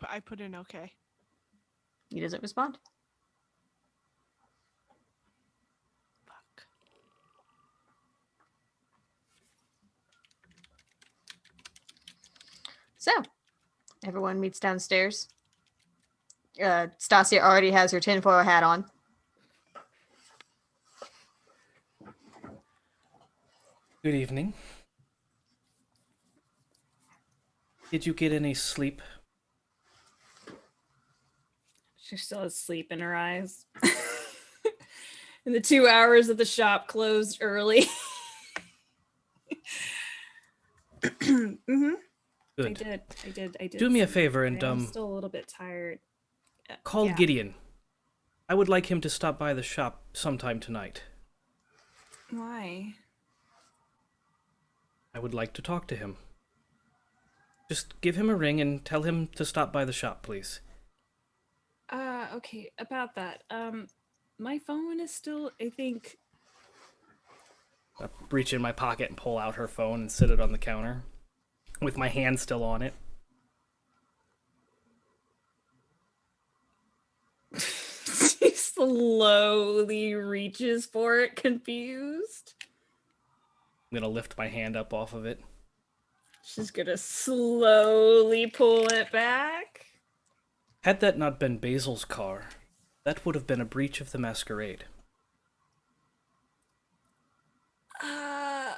I put in okay. He doesn't respond. Fuck. So, everyone meets downstairs. Stacia already has her tinfoil hat on. Good evening. Did you get any sleep? She still has sleep in her eyes. And the 2 hours of the shop closed early. Mm-hmm. Good. I did. Do me a sleep. favor and I'm still a little bit tired. call yeah. Gideon. I would like him to stop by the shop sometime tonight. Why? I would like to talk to him. Just give him a ring and tell him to stop by the shop, please. Okay, about that. My phone is still, I think. I reach in my pocket and pull out her phone and sit it on the counter, with my hand still on it. She slowly reaches for it, confused. I'm gonna lift my hand up off of it. She's gonna slowly pull it back. Had that not been Basil's car, that would have been a breach of the masquerade.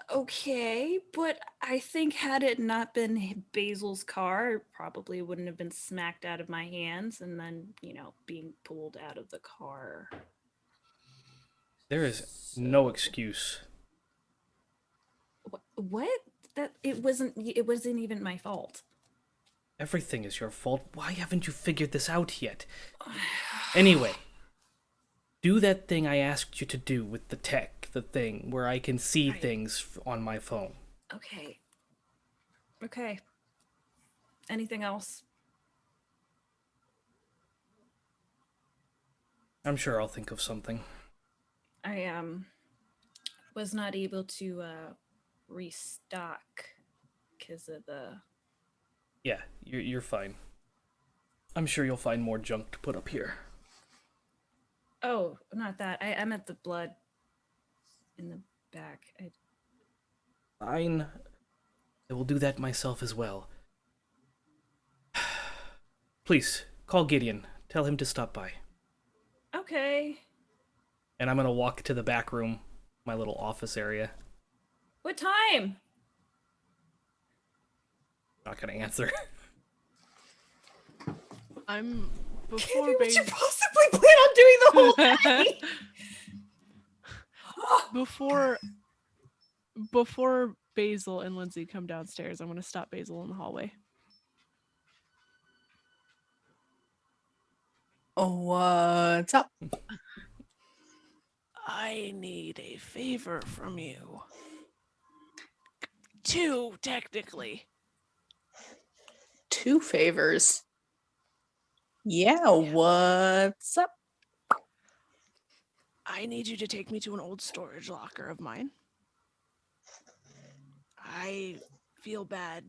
Okay, but I think had it not been Basil's car, it probably wouldn't have been smacked out of my hands and then, being pulled out of the car. There is no excuse. What? That it wasn't even my fault. Everything is your fault. Why haven't you figured this out yet? Anyway, do that thing I asked you to do with the tech, the thing where I can see things on my phone. Okay. Anything else? I'm sure I'll think of something. I was not able to restock because of the. Yeah, you're fine. I'm sure you'll find more junk to put up here. Oh, not that. I meant the blood in the back. Fine. I will do that myself as well. Please, call Gideon. Tell him to stop by. Okay. And I'm gonna walk to the back room, my little office area. What time? Not gonna answer. I'm before What you Basil. possibly plan on doing the whole day? Before Basil and Lindsay come downstairs, I'm gonna stop Basil in the hallway. Oh, what's up? I need a favor from you. 2, technically. 2 favors. Yeah, what's up? I need you to take me to an old storage locker of mine. I feel bad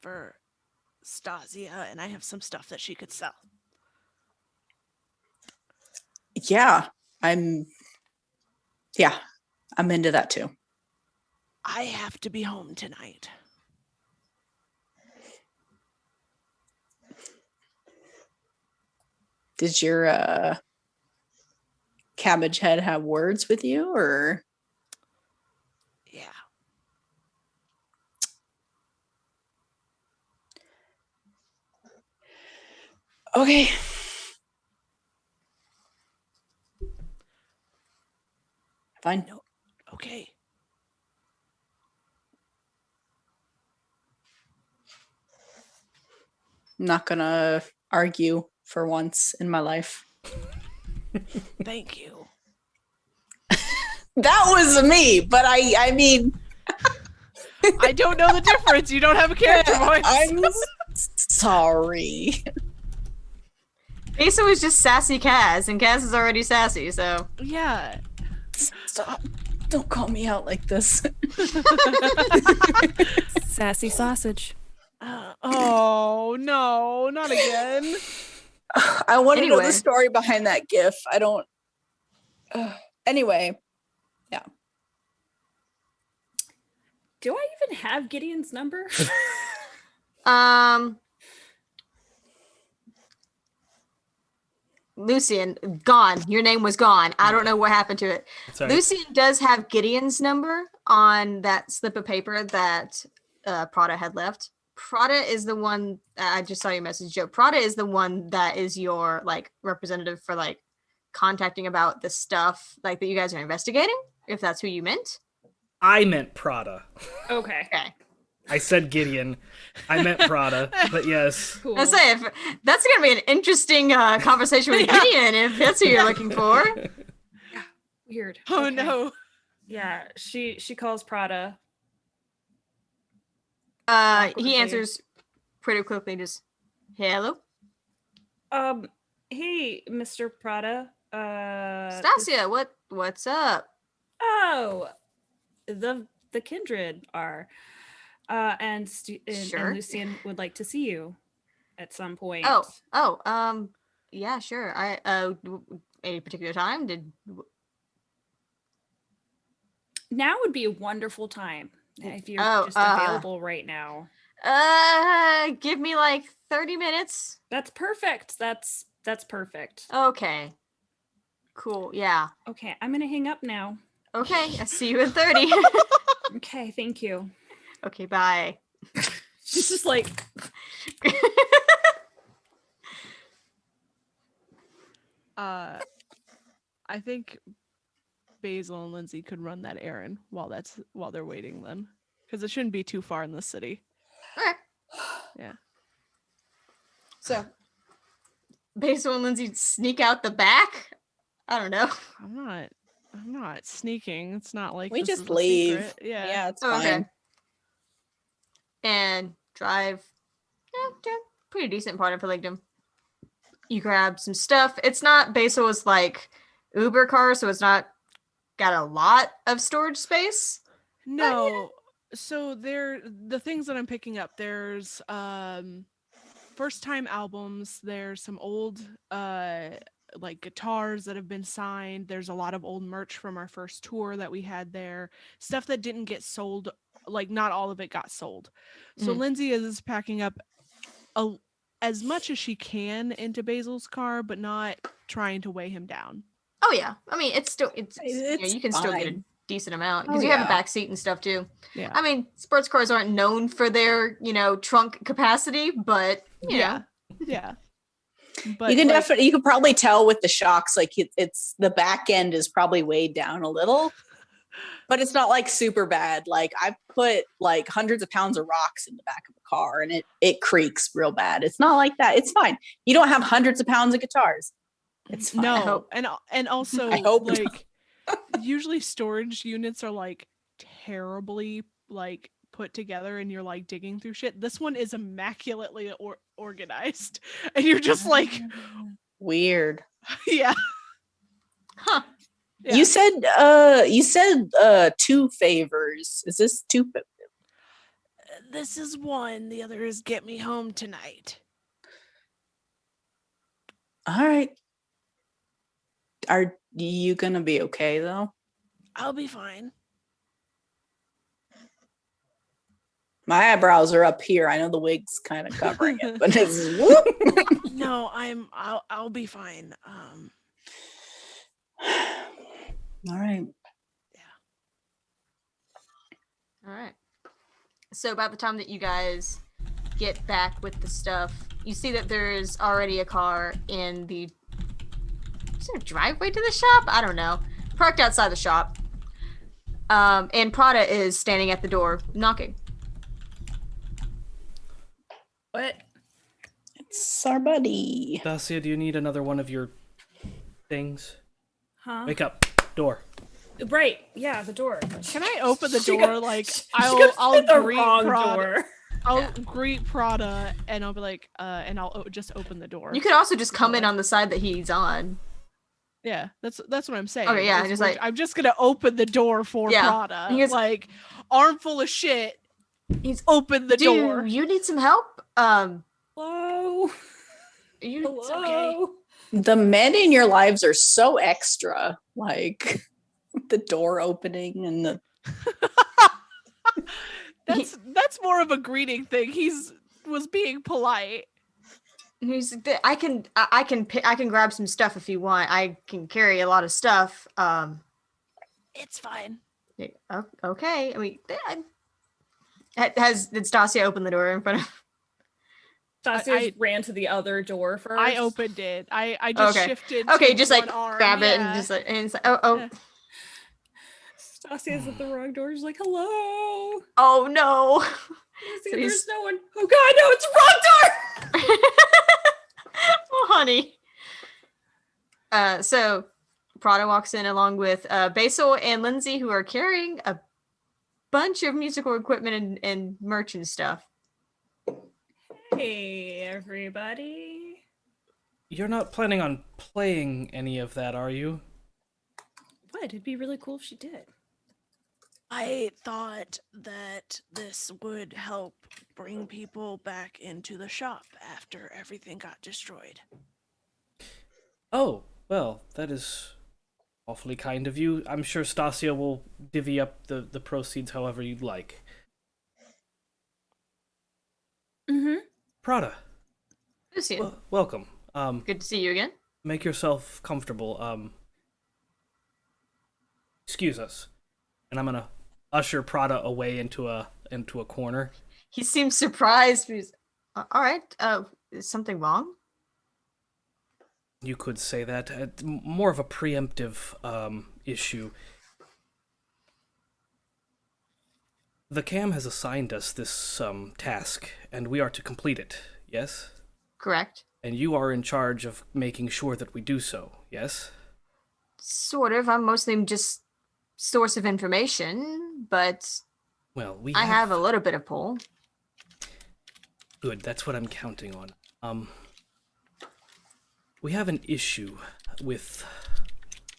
for Stacia, and I have some stuff that she could sell. Yeah, I'm into that too. I have to be home tonight. Did your cabbage head have words with you, or? Yeah. Okay. Fine. No. Okay. I'm not gonna argue for once in my life. Thank you. That was me, but I mean, I don't know the difference. You don't have a character voice. I'm sorry. Basil was just sassy Kaz, and Kaz is already sassy, so. Yeah. Stop. Don't call me out like this. Sassy sausage. Oh no, not again. I want to know Anyway. the story behind that gif. I don't. Anyway, yeah. Do I even have Gideon's number? Lucien, gone. Your name was gone. I don't know what happened to it. Sorry. Lucien does have Gideon's number on that slip of paper that Prada had left. Prada is the one. I just saw your message, Joe. Prada is the one that is your like representative for like contacting about the stuff like that you guys are investigating. If that's who you meant. I meant Prada. Okay. Okay. I said Gideon. I meant Prada, but yes. Cool. I say if that's gonna be an interesting conversation with Gideon if that's who you're looking for. Weird. Oh Okay. no. Yeah, she calls Prada. He Awkwardly. answers pretty quickly. Just hello, Hey, Mr. Prada. Stacia. What's up? Oh, the kindred are. And Sure. and Lucien would like to see you at some point. Yeah, sure. Any particular time? Now would be a wonderful time if you're Oh, just available right now. Give me like 30 minutes. That's perfect. That's perfect. Okay. Cool. Yeah. Okay, I'm gonna hang up now. Okay. I see you in 30. Okay, thank you. Okay. Bye. She's just like, I think Basil and Lindsay could run that errand while they're waiting then, because it shouldn't be too far in the city. Okay. Yeah. So, Basil and Lindsay sneak out the back. I don't know. I'm not sneaking. It's not like We this just is a leave. secret. Yeah. Yeah, it's Oh, okay. fine. And drive. Yeah, pretty decent part of Peligdom. You grab some stuff. It's not Basil's like Uber car, so it's not got a lot of storage space. No. So the things that I'm picking up, there's first time albums, there's some old like guitars that have been signed, there's a lot of old merch from our first tour that we had there, stuff that didn't get sold, like not all of it got sold. So Mhm. Lindsay is packing up as much as she can into Basil's car, but not trying to weigh him down. Oh yeah, I mean it's It's you can still get a fine. decent amount because Oh, you have a yeah. back seat and stuff too. Yeah. I mean, sports cars aren't known for their trunk capacity, but you know. Yeah. But You can like, definitely, you can probably tell with the shocks, like it's the back end is probably weighed down a little, but it's not like super bad. Like I've put like hundreds of pounds of rocks in the back of a car and it creaks real bad. It's not like that. It's fine. You don't have hundreds of pounds of guitars. It's fine. no, and also I hope not. like usually storage units are like terribly like put together and you're like digging through shit. This one is immaculately organized and you're just like Weird. yeah. Huh. Yeah. You said 2 favors. Is this 2? This is one. The other is get me home tonight. All right. Are you gonna be okay though? I'll be fine. My eyebrows are up here. I know the wig's kind of covering it, but it's whoop. No, I'll be fine. All right. All right. So about the time that you guys get back with the stuff, you see that there's already a car in the is there a driveway to the shop? I don't know. Parked outside the shop. And Prada is standing at the door knocking. What? It's our buddy. Stacia, do you need another one of your things? Huh? Wake up. Door. Right. Yeah, the door. Can I open the She door? got- Like she I'll got the greet wrong Prada. door. I'll greet Prada and I'll be like, and I'll just open the door. You could also just come in on the side that he's on. Yeah, that's what I'm saying. Okay, yeah, is just we're- like- I'm just gonna open the door for Yeah, Prada. he is- Like armful of shit. He's Open the Do door. you need some help? Hello. You Hello. The men in your lives are so extra. Like the door opening and the That's more of a greeting thing. Was being polite. He's I can grab some stuff if you want. I can carry a lot of stuff. It's fine. Okay. I mean, did Stacia open the door in front of? Stacia ran to the other door first. I opened it. I just Okay. shifted. Okay, to just one like arm. grab it and Yeah. just like and it's like, oh Yeah. Stasia's at the wrong door. She's like, hello. oh no. Lucy, So there's he's- no one. Oh god, no, it's the wrong door. Oh honey. So Prada walks in along with Basil and Lindsay, who are carrying a bunch of musical equipment and merch and stuff. Hey, everybody. You're not planning on playing any of that, are you? What? It'd be really cool if she did. I thought that this would help bring people back into the shop after everything got destroyed. Oh, well, that is awfully kind of you. I'm sure Stacia will divvy up the proceeds however you'd like. Mm-hmm. Prada, Lucien, welcome. good to see you again. Make yourself comfortable. Excuse us. And I'm gonna usher Prada away into a corner. He seems surprised. He's, all right. Is something wrong? You could say that. More of a preemptive issue. The CAM has assigned us this task, and we are to complete it, yes? Correct. And you are in charge of making sure that we do so, yes? Sort of. I'm mostly just source of information, but Well, I have a little bit of pull. Good, that's what I'm counting on. We have an issue with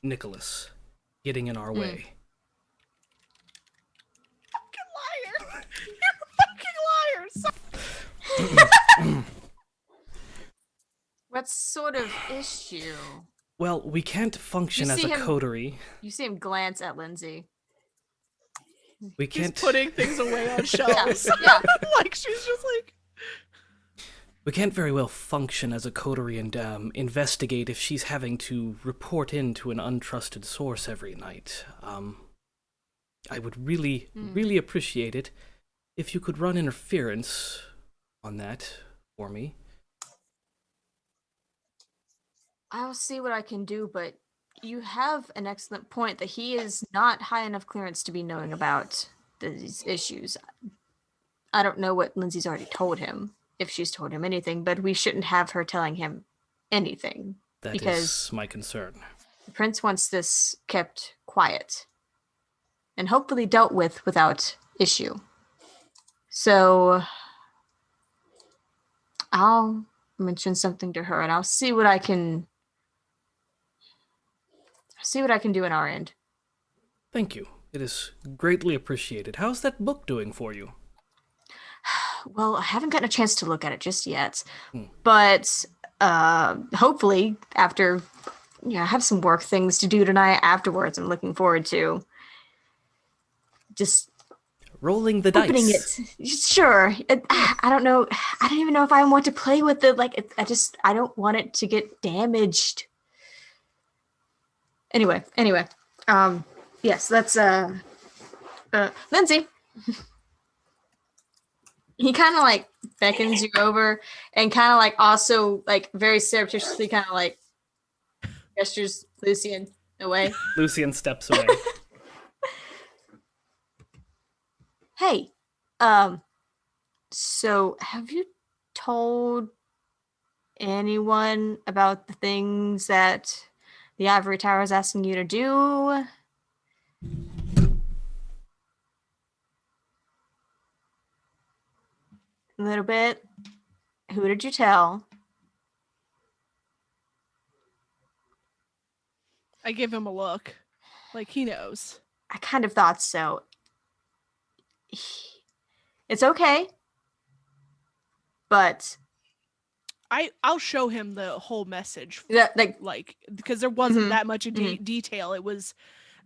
Nicolas getting in our way. Liar! You're a fucking liar! What sort of issue? Well, we can't function You as see a him- coterie. You see him glance at Lindsay. We He's can't. putting things away on shelves. Yeah. Like she's just like We can't very well function as a coterie and investigate if she's having to report in to an untrusted source every night. I would really, really appreciate it if you could run interference on that for me. I'll see what I can do, but you have an excellent point that he is not high enough clearance to be knowing about these issues. I don't know what Lindsay's already told him, if she's told him anything, but we shouldn't have her telling him anything. That because is my concern. the prince wants this kept quiet and hopefully dealt with without issue. So I'll mention something to her and I'll see what I can do on our end. Thank you. It is greatly appreciated. How's that book doing for you? Well, I haven't gotten a chance to look at it just yet, but hopefully after, I have some work things to do tonight afterwards. I'm looking forward to just Rolling the opening dice. it. Sure. I don't know. I don't even know if I want to play with it. Like, I don't want it to get damaged. Anyway. Yes, that's Lindsay. He kind of like beckons you over and kind of like also like very surreptitiously kind of like gestures Lucien away. Lucien steps away. Hey, so have you told anyone about the things that the Ivory Tower is asking you to do? A little bit. Who did you tell? I give him a look. Like he knows. I kind of thought so. It's okay. But I'll show him the whole message. like Because there wasn't Mhm, that much detail. It was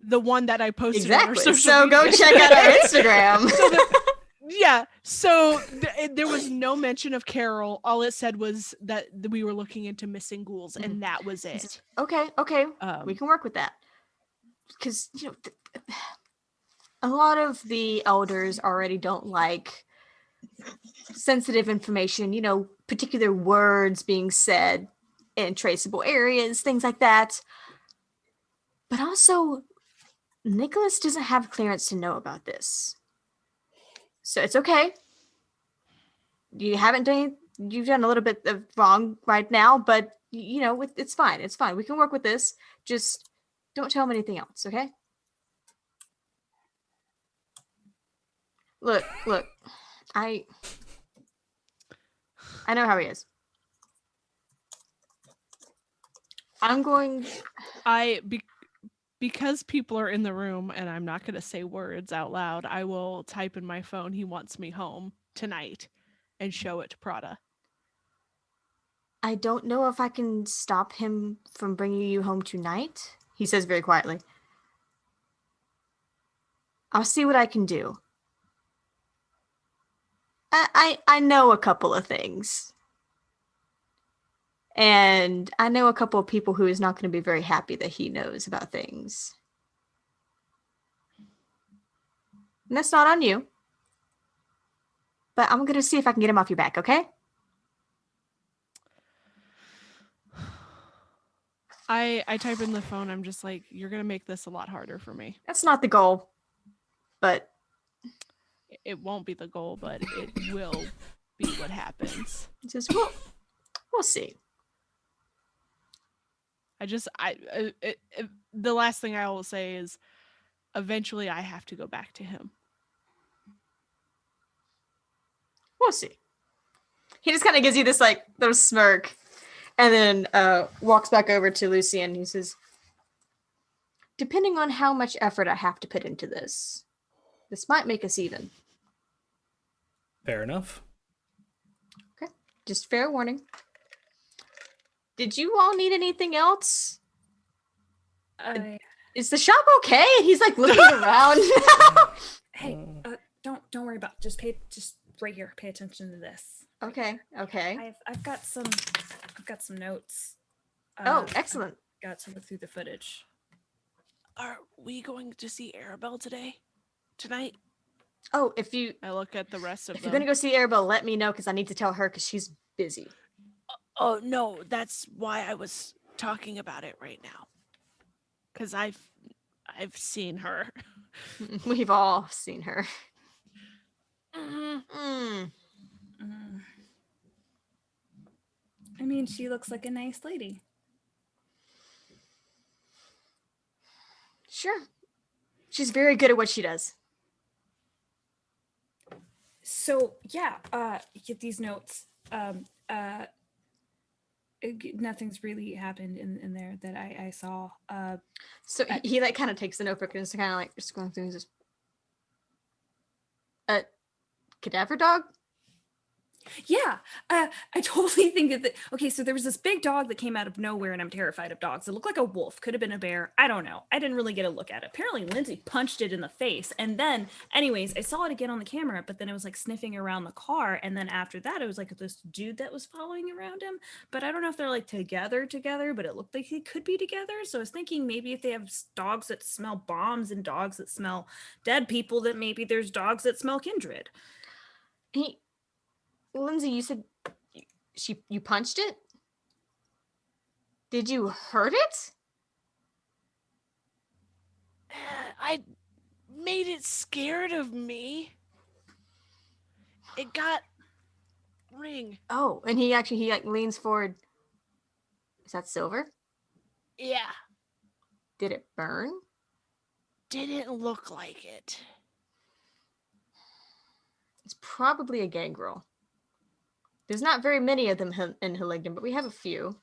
the one that I posted on our exactly. social So go media. check out our Instagram. So there was no mention of Carol. All it said was that we were looking into missing ghouls, and that was it. Okay. We can work with that. Because, a lot of the elders already don't like sensitive information, particular words being said in traceable areas, things like that. But also, Nicolas doesn't have clearance to know about this. So it's okay. You've done a little bit of wrong right now, but it's fine. It's fine. We can work with this. Just don't tell him anything else, okay? Look. I know how he is. I'm going. Because people are in the room and I'm not going to say words out loud, I will type in my phone, "He wants me home tonight," and show it to Prada. I don't know if I can stop him from bringing you home tonight, he says very quietly. I'll see what I can do. I know a couple of things. And I know a couple of people who is not going to be very happy that he knows about things. And that's not on you. But I'm going to see if I can get him off your back, okay? I type in the phone, I'm just like, you're going to make this a lot harder for me. That's not the goal. But It won't be the goal, but it will be what happens. just we'll see. The last thing I will say is eventually I have to go back to him. We'll see. He just kind of gives you this little smirk and then walks back over to Lucien. He says, depending on how much effort I have to put into this might make us even. Fair enough. Okay. Just fair warning. Did you all need anything else? Is the shop okay? He's looking around. Hey, don't worry about it. Just right here. Pay attention to this. Okay. I've got some notes. Oh, excellent. Got to look through the footage. Are we going to see Arabel tonight? Oh, I look at the rest of if them. you're gonna go see Arabel, let me know because I need to tell her because she's busy. Oh no, that's why I was talking about it right now. Because I've seen her. We've all seen her. Mhm. Mm. I mean, she looks like a nice lady. Sure. She's very good at what she does. So yeah, get these notes. Nothing's really happened in there that I saw. So he like kind of takes the notebook and is kind of like just going through and just cadaver dog. Yeah, I totally think that. Okay, so there was this big dog that came out of nowhere, and I'm terrified of dogs. It looked like a wolf, could have been a bear. I don't know. I didn't really get a look at it. Apparently, Lindsay punched it in the face, and then, anyways, I saw it again on the camera. But then it was like sniffing around the car, and then after that, it was like this dude that was following around him. But I don't know if they're like together, but it looked like they could be together. So I was thinking maybe if they have dogs that smell bombs and dogs that smell dead people, that maybe there's dogs that smell kindred. Lindsay, you said you punched it? Did you hurt it? I made it scared of me. It got ring. Oh, and he like leans forward. Is that silver? Yeah, Did it burn? didn't look like it. It's probably a gangrel. There's not very many of them in Heligdon, but we have a few.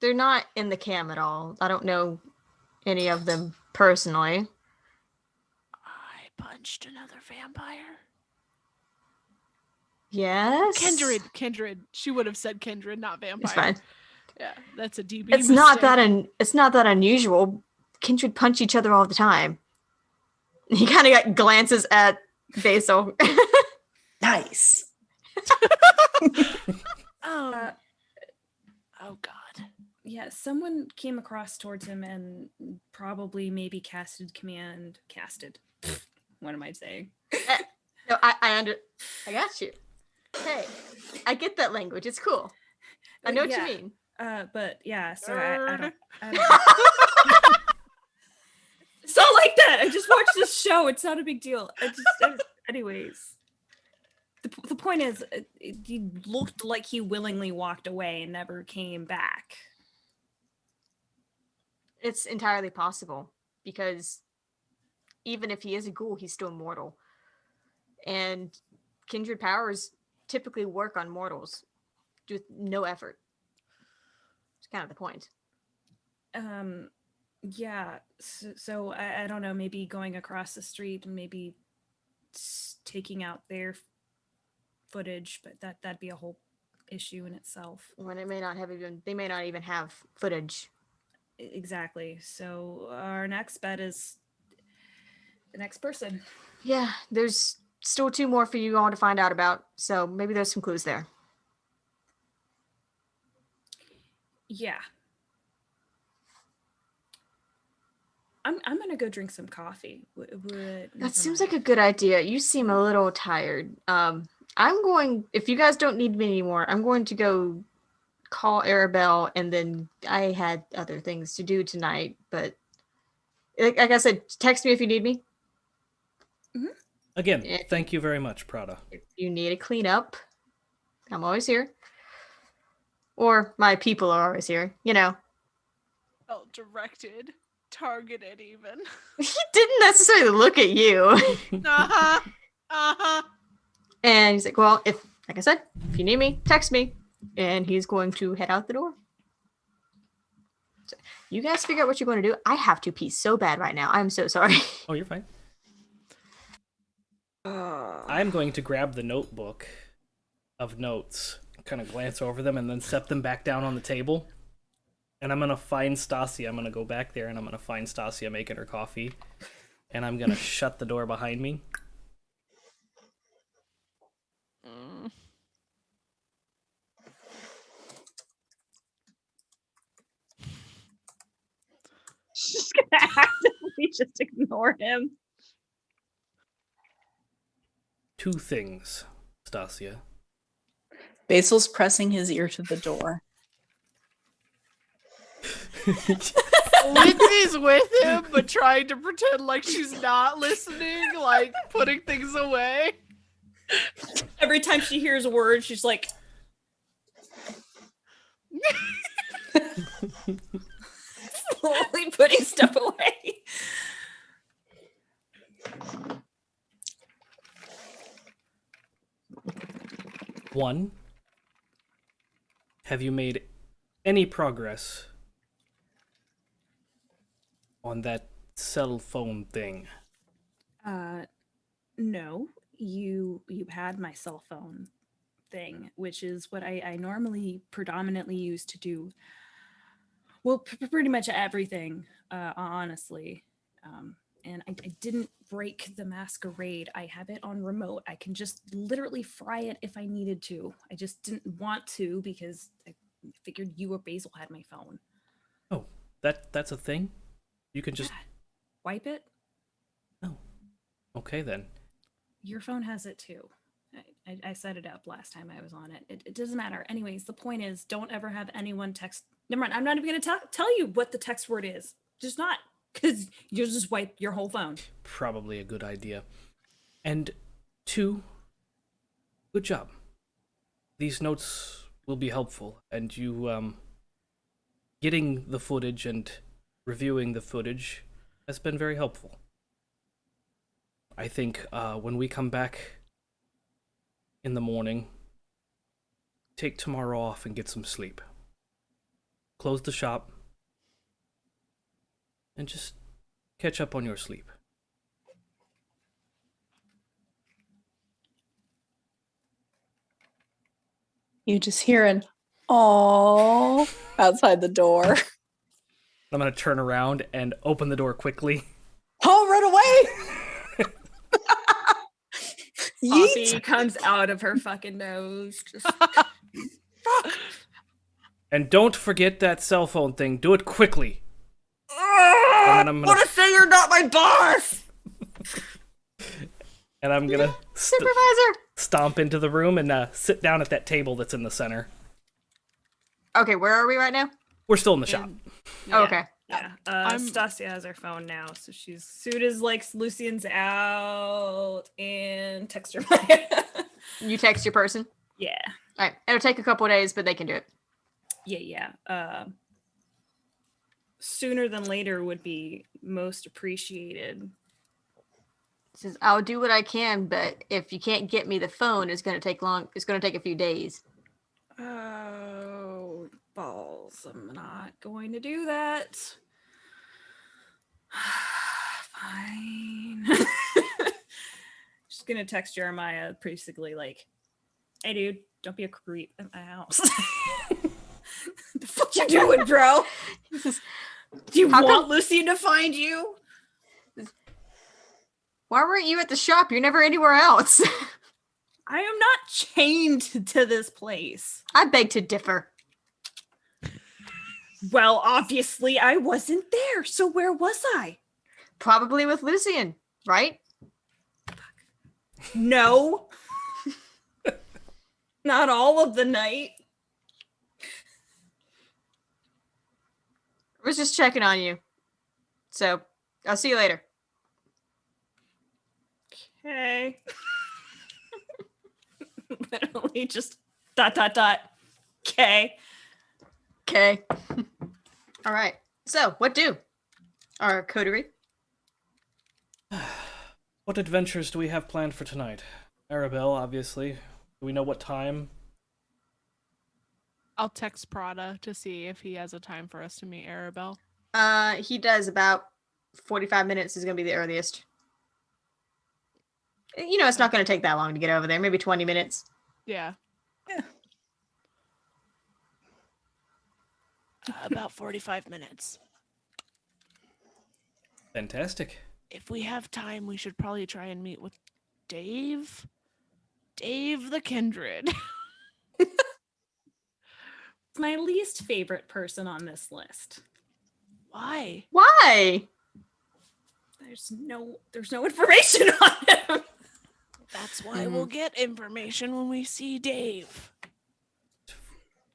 They're not in the cam at all. I don't know any of them personally. I punched another vampire. Yes. Kindred. She would have said kindred, not vampire. It's fine. Yeah, that's a DB. It's not that unusual. Kindred punch each other all the time. He kind of like glances at Basil. Nice. Oh God. Yeah, someone came across towards him and probably maybe casted. What am I saying? No, I got you. Hey, I get that language. It's cool. I know what you mean. But yeah, so Nerd. I don't it's not like that. I just watched this show. It's not a big deal. Anyways. The point is, he looked like he willingly walked away and never came back. It's entirely possible because even if he is a ghoul, he's still mortal. And kindred powers typically work on mortals with no effort. It's kind of the point. Yeah. So I don't know. Maybe going across the street and maybe taking out their footage, but that'd be a whole issue in itself. When they may not even have footage. Exactly. So our next bet is the next person. Yeah, there's still 2 more for you all to find out about, so maybe there's some clues there. Yeah. I'm gonna go drink some coffee. That seems like a good idea. You seem a little tired. If you guys don't need me anymore, I'm going to go call Arabel, and then I had other things to do tonight, but like I said, text me if you need me. Mm-hmm. Again, thank you very much, Prada. If you need a cleanup, I'm always here. Or my people are always here, you know. Well, directed, targeted, even. He didn't necessarily look at you. And he's like, well, like I said, if you need me, text me. And he's going to head out the door. So you guys figure out what you're going to do. I have to pee so bad right now. I'm so sorry. Oh, you're fine. I'm going to grab the notebook of notes, kind of glance over them, and then set them back down on the table. And I'm going to find Stacia. I'm going to go back there, and I'm going to find Stacia making her coffee. And I'm going to shut the door behind me. just ignore him. 2 things, Stacia. Basil's pressing his ear to the door. Lindsay's with him, but trying to pretend like she's not listening, like putting things away. Every time she hears words, she's like, slowly putting stuff away. One, have you made any progress on that cell phone thing? No, you had my cell phone thing, which is what I normally predominantly use to do, well, pretty much everything, honestly. And I didn't break the masquerade. I have it on remote. I can just literally fry it if I needed to. I just didn't want to because I figured you or Basil had my phone. Oh, that's a thing? You can just... Yeah. Wipe it? Oh, okay then. Your phone has it too. I set it up last time I was on it. It doesn't matter. Anyways, the point is, don't ever have anyone text. Never mind. I'm not even going to tell you what the text word is. Just not. Because you'll just wipe your whole phone. Probably a good idea. And 2, good job. These notes will be helpful, and you, getting the footage and reviewing the footage has been very helpful. I think, when we come back in the morning, take tomorrow off and get some sleep. Close the shop, and just catch up on your sleep. You just hear an "aww" outside the door. I'm gonna turn around and open the door quickly. Oh, run away! Coffee Yeet! comes out of her fucking nose. Just And don't forget that cell phone thing. Do it quickly. And then I'm gonna say you're not my boss. and I'm gonna Supervisor. stomp into the room and sit down at that table that's in the center. Okay, where are we right now? We're still in the shop. Oh, okay. Yeah. Stacia has her phone now, so she's soon as like Lucien's out and text her. You text your person. Yeah. All right. It'll take a couple of days, but they can do it. Yeah. Sooner than later would be most appreciated. Says I'll do what I can, but if you can't get me the phone, it's gonna take long. It's gonna take a few days. Oh, balls. I'm not going to do that. Fine. Just gonna text Jeremiah basically like, hey dude, don't be a creep at my house. The fuck you doing, bro? Do you How want come- Lucien to find you? Why weren't you at the shop? You're never anywhere else. I am not chained to this place. I beg to differ. Well, obviously I wasn't there, so where was I? Probably with Lucien, right? No. Not all of the night. I was just checking on you. So, I'll see you later. Okay. Literally just ... Okay. Okay. All right. So, what do? Our coterie? What adventures do we have planned for tonight? Arabel, obviously. Do we know what time? I'll text Prada to see if he has a time for us to meet Arabel. He does about 45 minutes is going to be the earliest. You know, it's not going to take that long to get over there. Maybe 20 minutes. Yeah. About 45 minutes. Fantastic. If we have time, we should probably try and meet with Dave. Dave the Kindred. It's my least favorite person on this list. Why? Why? There's no information on him. That's why we'll get information when we see Dave.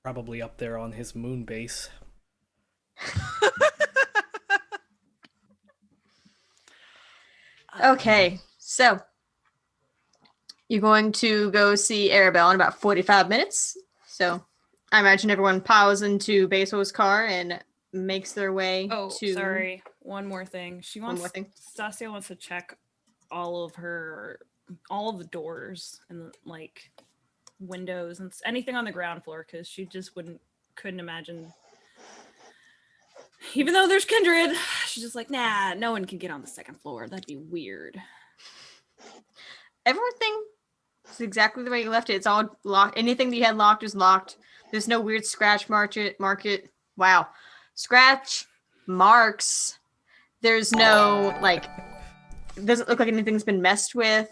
Probably up there on his moon base. Okay, so you're going to go see Arabel in about 45 minutes. So I imagine everyone piles into Basil's car and makes their way Oh, to. sorry. One more thing. One more thing. Stacia wants to check all of the doors and like windows and anything on the ground floor because she just couldn't imagine. Even though there's kindred, she's just like, nah, no one can get on the second floor. That'd be weird. Everything is exactly the way you left it. It's all locked. Anything that you had locked is locked. There's no weird scratch market. Wow. Scratch marks. There's no, like, it doesn't look like anything's been messed with.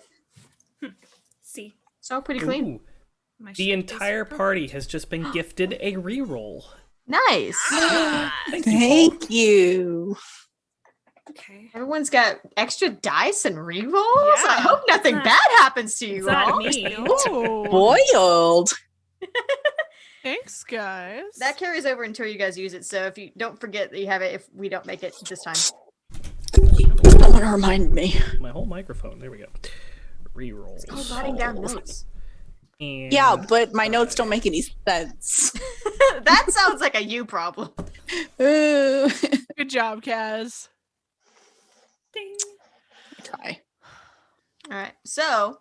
See, It's all pretty clean. Ooh, my the ship entire is- party has just been gifted a reroll. Nice. Thank you. Thank you. Okay. Everyone's got extra dice and rerolls. I Yeah. hope nothing It's bad not- happens to you It's not all. me. Oh, Boiled. thanks, guys. That carries over until you guys use it. So if you don't forget that you have it, if we don't make it this time. Someone remind me. My whole microphone. There we go. Rerolls. Oh, writing down notes. And Yeah, but my notes don't make any sense. That sounds like a you problem. Ooh. Good job, Kaz. Ding. Try. All right. So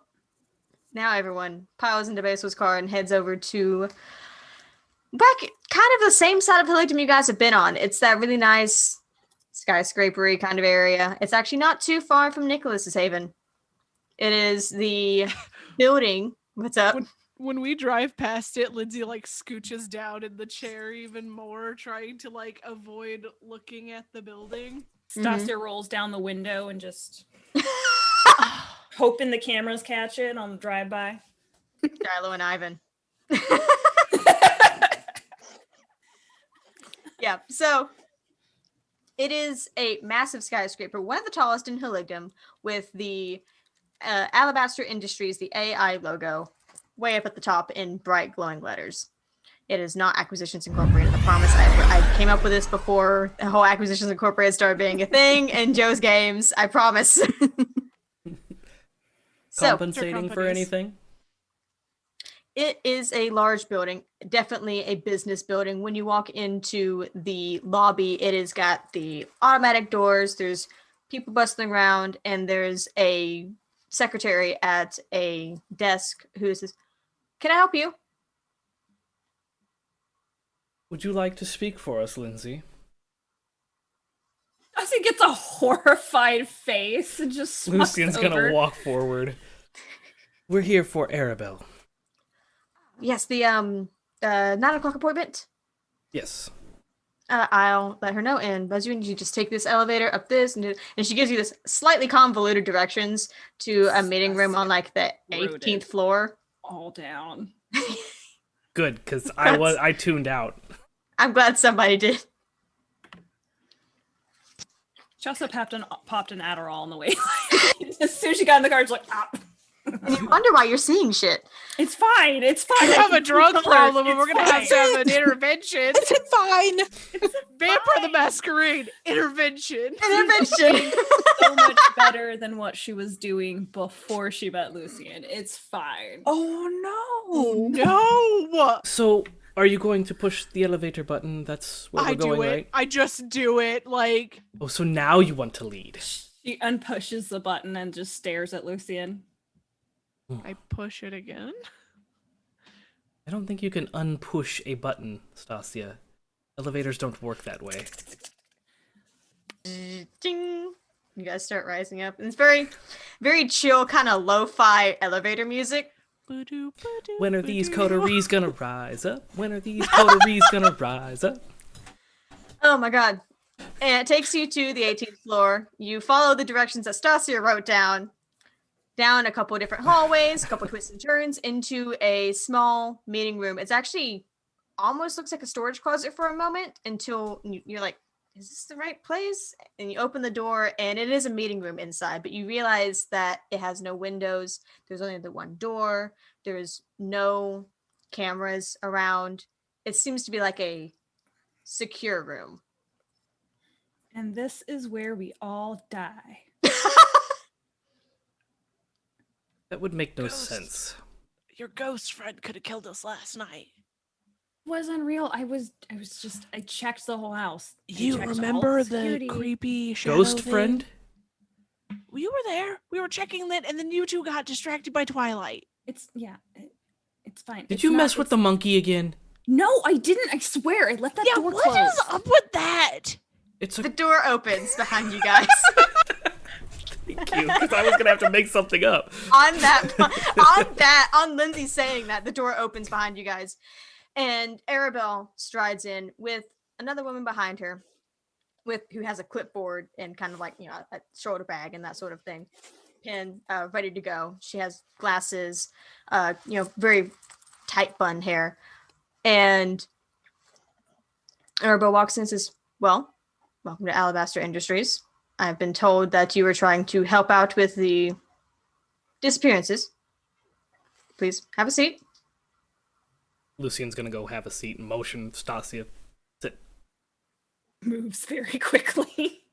now everyone piles into Basil's car and heads over to back kind of the same side of Hilligdom you guys have been on. It's that really nice skyscrapery kind of area. It's actually not too far from Nicholas's Haven. It is the building. What's up? When we drive past it, Lindsay like scooches down in the chair even more, trying to like avoid looking at the building. Stacia rolls down the window and just hoping the cameras catch it on the drive-by. Shiloh and Ivan. Yeah, so it is a massive skyscraper, one of the tallest in Hilligdom, with the Alabaster Industries, the AI logo, way up at the top in bright glowing letters. It is not Acquisitions Incorporated. I promise. I came up with this before the whole Acquisitions Incorporated started being a thing in Joe's games. I promise. So compensating for companies. anything? it is a large building, definitely a business building. When you walk into the lobby, it has got the automatic doors. There's people bustling around, and there's a secretary at a desk who says, "Can I help you?" Would you like to speak for us, Lindsay? Darcy gets a horrified face and just walks Lucien's over. gonna walk forward. We're here for Arabel. Yes, the 9 o'clock appointment. Yes. I'll let her know. And Basil, you just take this elevator up this, and she gives you this slightly convoluted directions to a meeting room on like the Wrote 18th it. floor. all down. Good, because I tuned out. I'm glad somebody did. She also popped an Adderall on the way. As soon as she got in the car, she's like, ah. And you wonder why you're seeing shit. It's fine. It's fine. I have a drug Control her. problem and we're It's gonna have to fine. have an intervention. It's fine. Vampire the Masquerade intervention. Intervention. So much better than what she was doing before she met Lucien. It's fine. Oh no. No, So, are you going to push the elevator button? That's where we're I going, do it. right? I just do it. Like Oh, so now you want to lead. She unpushes the button and just stares at Lucien. I push it again. I don't think you can unpush a button, Stacia. Elevators don't work that way. Ding. You guys start rising up. And it's very, very chill, kind of lo-fi elevator music. When are these coteries gonna rise up? When are these coteries gonna rise up? Oh my god. And it takes you to the 18th floor. You follow the directions that Stacia wrote down a couple of different hallways, a couple of twists and turns into a small meeting room. It's actually almost looks like a storage closet for a moment until you're like, is this the right place? And you open the door, and it is a meeting room inside, but you realize that it has no windows. There's only the one door. There's no cameras around. It seems to be like a secure room. And this is where we all die. That would make no Ghost. sense. Your ghost friend could have killed us last night. Was unreal. I checked the whole house. I You checked all remember the security. creepy shadow Ghost thing? friend? You were there. We were checking that, and then you two got distracted by Twilight. It's fine. Did It's you not- mess with the it's- monkey again? No, I didn't. I swear. I left that Yeah, door what closed. is up with that? It's The a door opens behind you guys. thank you, because I was gonna have to make something up. On Lindsay saying that, the door opens behind you guys, and Arabel strides in with another woman behind her, who has a clipboard and kind of like a shoulder bag and that sort of thing, and ready to go. She has glasses, very tight bun hair, and Arabel walks in and says, "Well, welcome to Alabaster Industries. I've been told that you were trying to help out with the disappearances. Please have a seat." Lucien's gonna go have a seat and motion Stacia. Sit. Moves very quickly.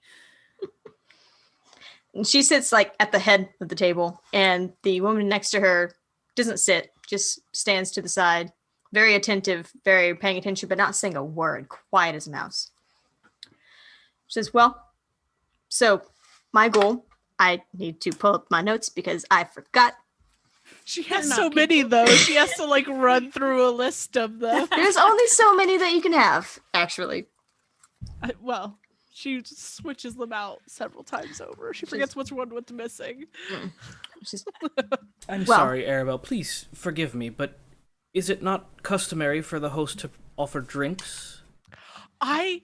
And she sits like at the head of the table, and the woman next to her doesn't sit, just stands to the side, very attentive, very paying attention, but not saying a word, quiet as a mouse. She says, "Well, so my goal, I need to pull up my notes because I forgot. She has They're so not many, though. She has to, like, run through a list of them. There's only so many that you can have, actually." Well, she switches them out several times over. She forgets which one what's missing. She's, I'm Well- sorry, Arabel. Please forgive me, but is it not customary for the host to offer drinks? I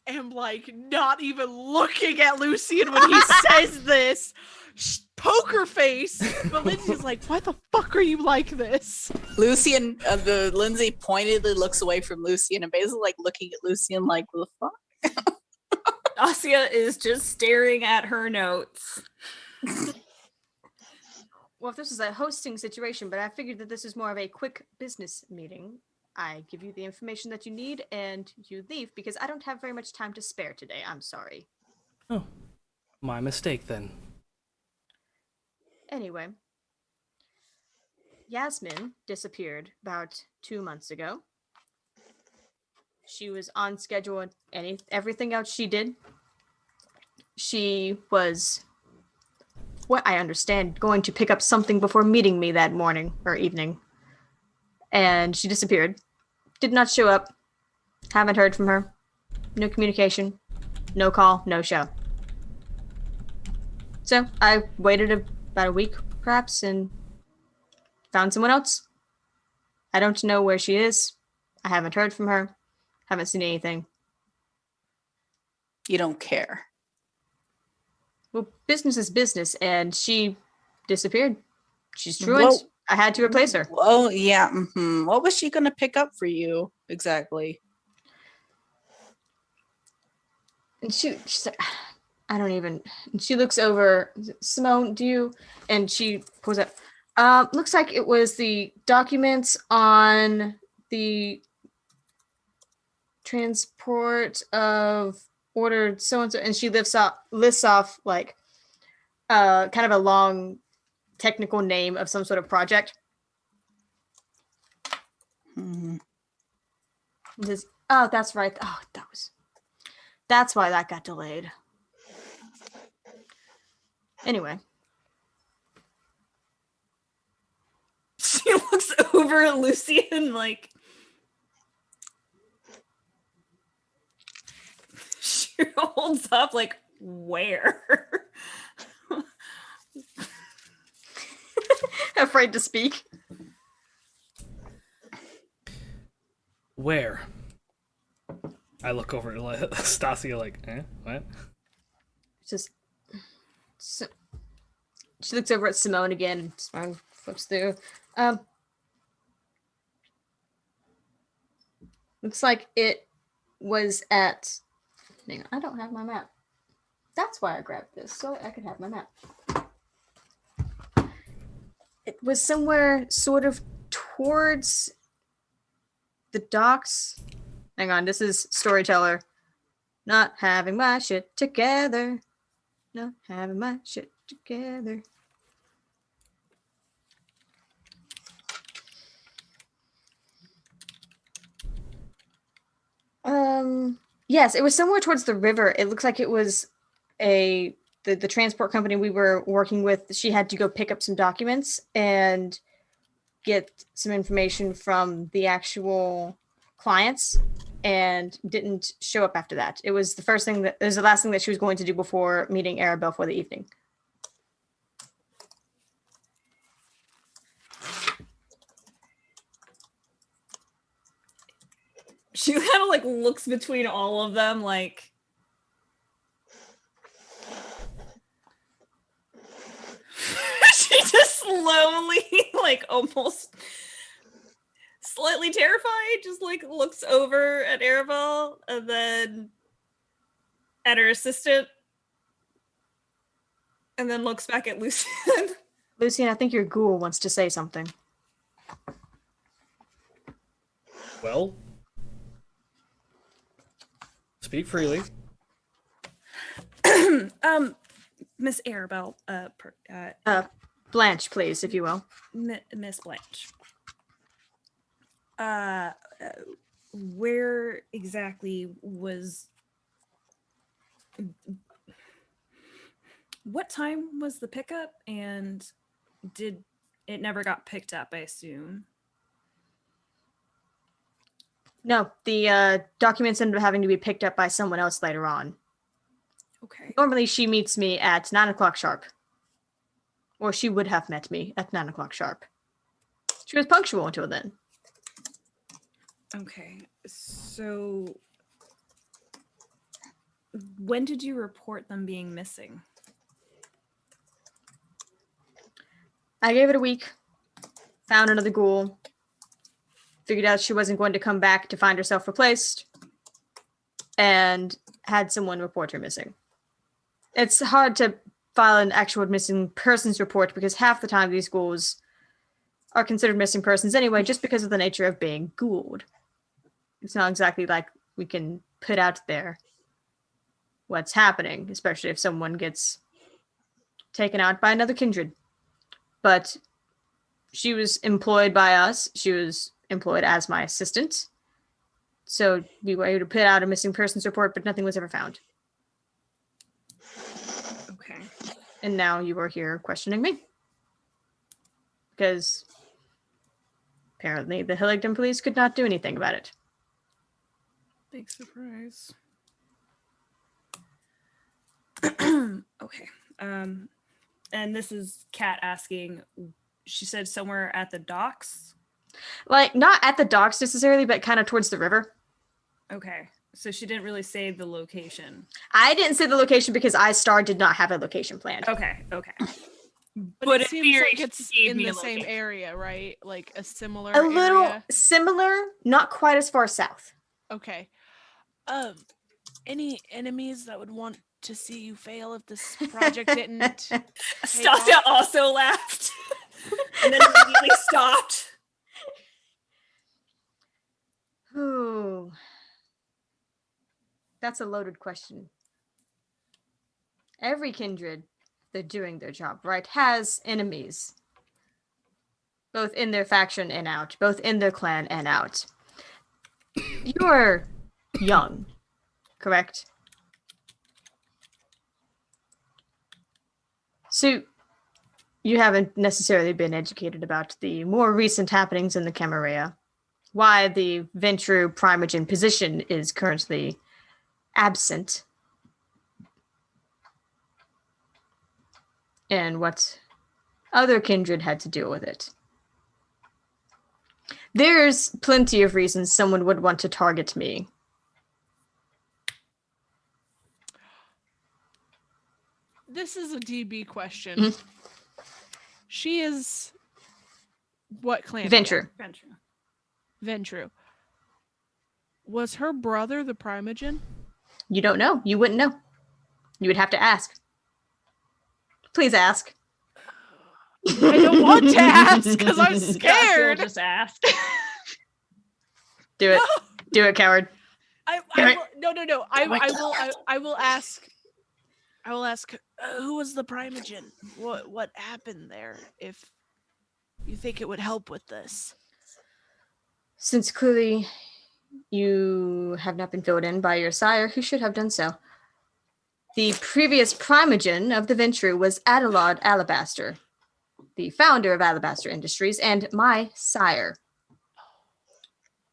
am, like, not even looking at Lucien when he says this. Poker face. But Lindsay's like, why the fuck are you like this? Lucien, Lindsay pointedly looks away from Lucien and Basil like looking at Lucien like, what the fuck? Stacia is just staring at her notes. well, if this is a hosting situation, but I figured that this is more of a quick business meeting. I give you the information that you need and you leave because I don't have very much time to spare today. I'm sorry. Oh, my mistake then. Anyway, Yasmin disappeared about 2 months ago. She was on schedule and everything else she did. She was, what I understand, going to pick up something before meeting me that morning or evening. And she disappeared. Did not show up. Haven't heard from her. No communication. No call. No show. So I waited about a week, perhaps, and found someone else. I don't know where she is. I haven't heard from her. Haven't seen anything. You don't care. Well, business is business, and she disappeared. She's truant. I had to replace her. Oh, yeah. What was she going to pick up for you exactly? And she's like, I don't even. And she looks over. Simone, do you? And she pulls up. Looks like it was the documents on the transport of ordered so and so, and she lists off like kind of a long technical name of some sort of project. Mhm. And says, "Oh, that's right. Oh, that's why that got delayed." Anyway, She looks over at Lucien like she holds up like, where? afraid to speak. Where? I look over at Stacia like, what? Just so, she looks over at Simone again and Simone flips through. Looks like it was at Hang on, I don't have my map. That's why I grabbed this, so I could have my map. It was somewhere sort of towards the docks. Hang on, this is Storyteller. Not having my shit together. Not having my shit together. Yes, it was somewhere towards the river. It looks like it was the transport company we were working with. She had to go pick up some documents and get some information from the actual clients and didn't show up after that. It was the last thing that she was going to do before meeting Arabel for the evening. She kind of like looks between all of them, like. She just slowly, like almost slightly terrified, just like looks over at Arabel and then at her assistant and then looks back at Lucien. Lucien, I think your ghoul wants to say something. Well, speak freely. Miss Arabel, Blanche, please, if you will. Miss Blanche. Where exactly was? What time was the pickup, and did it never got picked up? I assume. No, the documents ended up having to be picked up by someone else later on. Okay. Normally, she meets me at 9 o'clock sharp. Or she would have met me at 9 o'clock sharp. She was punctual until then. Okay. So, when did you report them being missing? I gave it a week. Found another ghoul. Figured out she wasn't going to come back to find herself replaced. And had someone report her missing. It's hard to file an actual missing persons report because half the time these ghouls are considered missing persons anyway, just because of the nature of being ghouled. It's not exactly like we can put out there what's happening, especially if someone gets taken out by another kindred. But she was employed by us. She was employed as my assistant. So we were able to put out a missing persons report, but nothing was ever found. Okay. And now you are here questioning me. Because apparently the Hillingdon police could not do anything about it. Big surprise. Okay. And this is Kat asking, she said somewhere at the docks? Like, not at the docks necessarily, but kind of towards the river. Okay. So she didn't really say the location. I didn't say the location because iStar did not have a location planned. Okay. But it in seems theory, like it's she gave in me the a same location. area, right? Like a similar A little area. similar, not quite as far south. Okay. Any enemies that would want to see you fail if this project didn't? Stacia also laughed and then immediately stopped. Ooh. That's a loaded question. Every kindred, they're doing their job, right, has enemies. Both in their faction and out. Both in their clan and out. You're young, correct? So, you haven't necessarily been educated about the more recent happenings in the Camarilla. Why the Ventru Primogen position is currently absent. And what other kindred had to deal with it. There's plenty of reasons someone would want to target me. This is a DB question. Mhm. She is what clan? Ventru. Ventru. Was her brother the Primogen? You don't know. You wouldn't know. You would have to ask. Please ask. I don't want to ask because I'm Gosh, you'll scared. just ask. Do it. Do it, coward. I Damn will, no. I will ask. I will ask. Who was the primogen? What happened there? If you think it would help with this. Since clearly you have not been filled in by your sire, who should have done so. The previous primogen of the venture was Adelard Alabaster, the founder of Alabaster Industries, and my sire.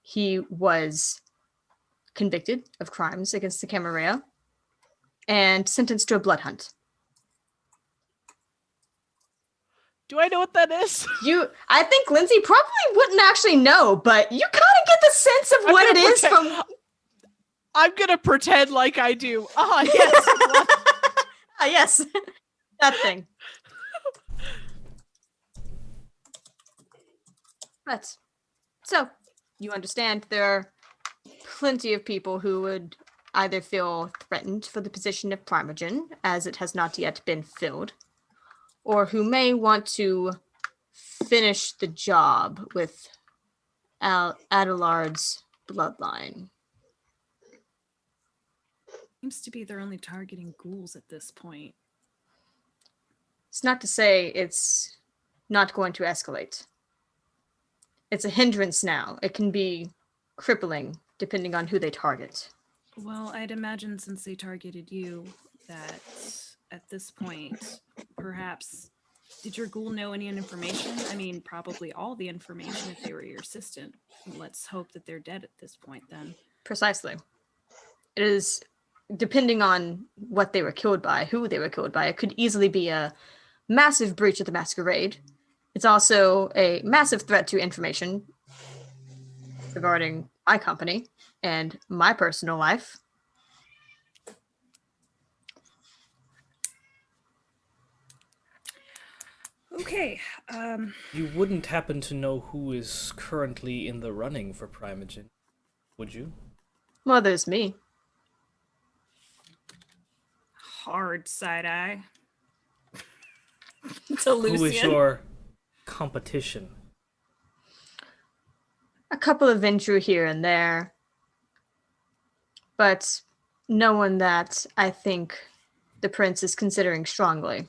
He was convicted of crimes against the Camarilla and sentenced to a blood hunt. Do I know what that is? I think Lindsay probably wouldn't actually know, but you kind of get the sense of what it is from. I'm gonna pretend like I do. Ah, yes. Ah, yes. That thing. But, so, you understand there are plenty of people who would either feel threatened for the position of primogen, as it has not yet been filled, or who may want to finish the job with Adelard's bloodline. Seems to be they're only targeting ghouls at this point. It's not to say it's not going to escalate. It's a hindrance now. It can be crippling depending on who they target. Well, I'd imagine since they targeted you, that at this point, perhaps, did your ghoul know any information? I mean, probably all the information if they were your assistant. Let's hope that they're dead at this point then. Precisely. It is, depending on what they were killed by, who they were killed by, it could easily be a massive breach of the masquerade. It's also a massive threat to information regarding my company and my personal life. Okay. You wouldn't happen to know who is currently in the running for primogen, would you? Well, there's me. Hard side eye. To Lucien. Who is your competition? A couple of Ventrue here and there, but no one that I think the prince is considering strongly.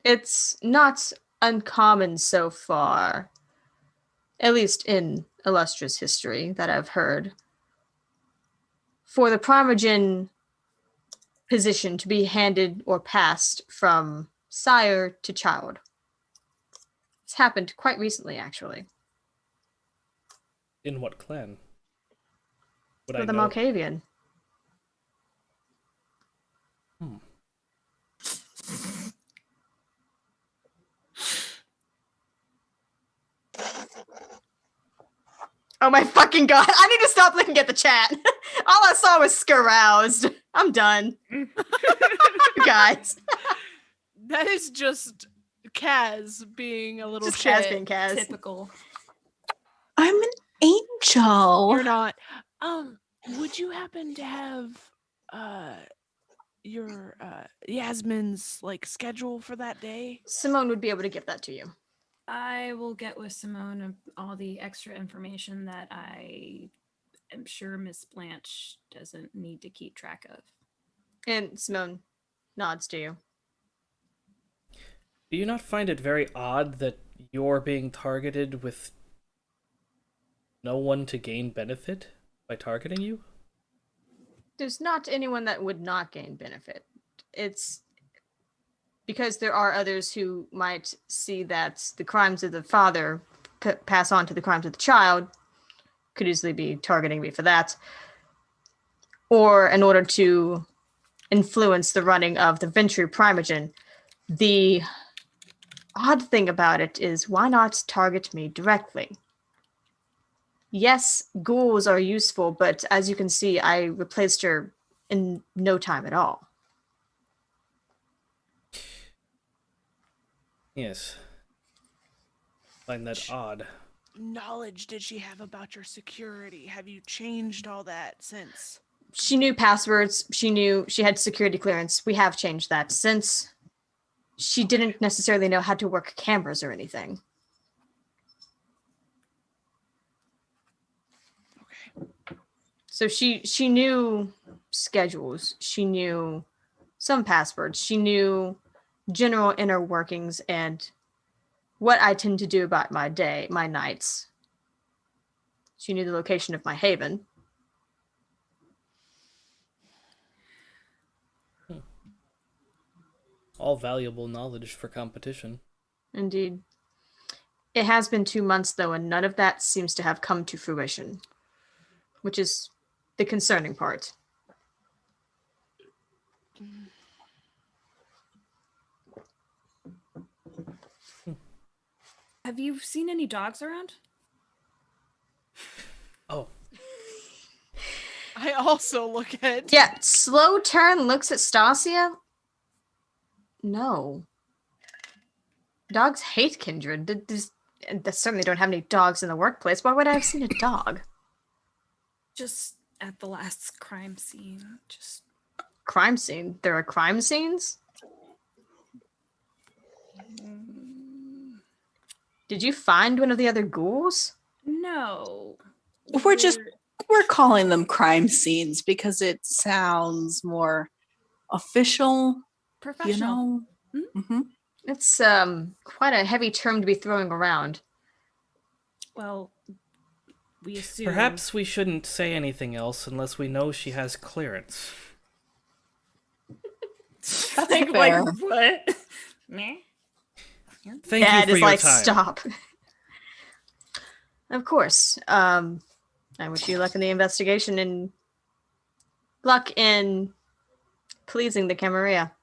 It's not uncommon so far, at least in illustrious history that I've heard, for the primogen position to be handed or passed from sire to child. It's happened quite recently, actually. In what clan? Would For I the know? Malkavian. Oh my fucking god, I need to stop looking at the chat. All I saw was scaroused. I'm done. You guys. That is just Kaz being a little Just shit. Kaz being Kaz. Typical. I'm an angel. You're not. Would you happen to have your Yasmin's like schedule for that day? Simone would be able to give that to you. I will get with Simone of all the extra information that I am sure Miss Blanche doesn't need to keep track of. And Simone nods to you. Do you not find it very odd that you're being targeted with no one to gain benefit by targeting you? There's not anyone that would not gain benefit. It's because there are others who might see that the crimes of the father pass on to the crimes of the child, could easily be targeting me for that, or in order to influence the running of the Ventrue primogen. The odd thing about it is, why not target me directly? Yes, ghouls are useful, but as you can see, I replaced her in no time at all. Yes. Find that odd. knowledge did she have about your security? Have you changed all that since? She knew passwords. She knew she had security clearance. We have changed that since she didn't necessarily know how to work cameras or anything. Okay. So she knew schedules. She knew some passwords. She knew general inner workings and what I tend to do about my nights. She knew the location of my haven. All valuable knowledge for competition. Indeed. It has been 2 months, though, and none of that seems to have come to fruition, which is the concerning part. Have you seen any dogs around? Oh, I also look at. Yeah, slow turn looks at Stacia. No. Dogs hate kindred. They certainly don't have any dogs in the workplace. Why would I have seen a dog? Just at the last crime scene. Just Crime scene? There are crime scenes? Did you find one of the other ghouls? no. We're calling them crime scenes because it sounds more official, Professional. you know. Hmm. It's quite a heavy term to be throwing around. Well, we assume. perhaps we shouldn't say anything else unless we know she has clearance. That's Like, fair. what? Meh? Thank Dad you for is your like, time. stop. Of course. I wish you luck in the investigation and luck in pleasing the Camarilla.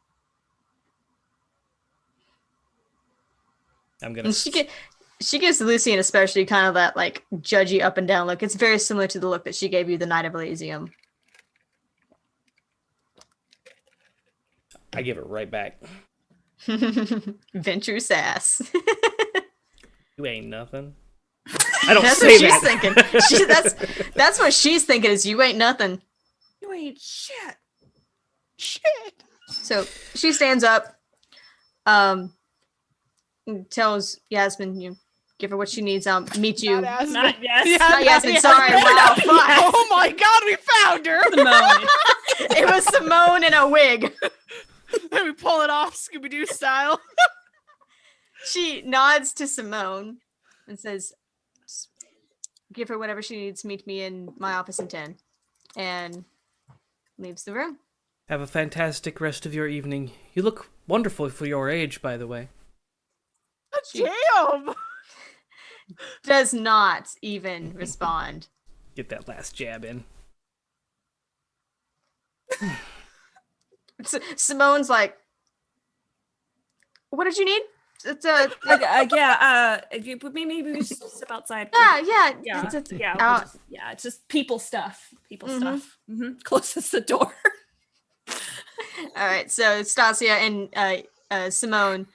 I'm gonna. And she gives Lucien especially kind of that like judgy up and down look. It's very similar to the look that she gave you the night of Elysium. I give it right back. Venture sass. You ain't nothing. I don't That's say what she's that. thinking. That's what she's thinking is you ain't nothing. You ain't shit. Shit. So she stands up, and tells Yasmin, you give her what she needs. I'll meet you. Not Yasmin. Not yes. Yeah, Not Yasmin, not sorry. Wow, fuck. Oh my god, we found her! Simone. It was Simone in a wig. And we pull it off Scooby-Doo style. She nods to Simone and says, give her whatever she needs. Meet me in my office in 10. And leaves the room. Have a fantastic rest of your evening. You look wonderful for your age, by the way. Damn! Does not even respond. Get that last jab in. Simone's like, what did you need? It's Maybe we just step outside. yeah. Yeah, It's yeah, out. it's just people stuff. People Mhm. stuff. Closes the door. All right, so Stacia and Simone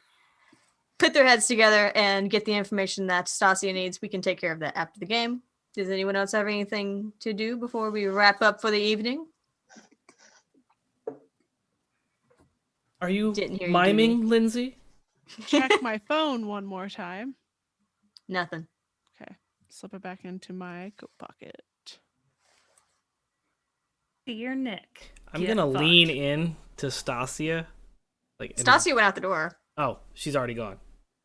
put their heads together and get the information that Stacia needs. We can take care of that after the game. Does anyone else have anything to do before we wrap up for the evening? Are you Didn't hear you, miming, Lindsay? Check my phone one more time. Nothing. Okay. Slip it back into my coat pocket. Dear Nick. I'm get gonna fucked. lean in to Stacia. and- Stacia went out the door. Oh, she's already gone.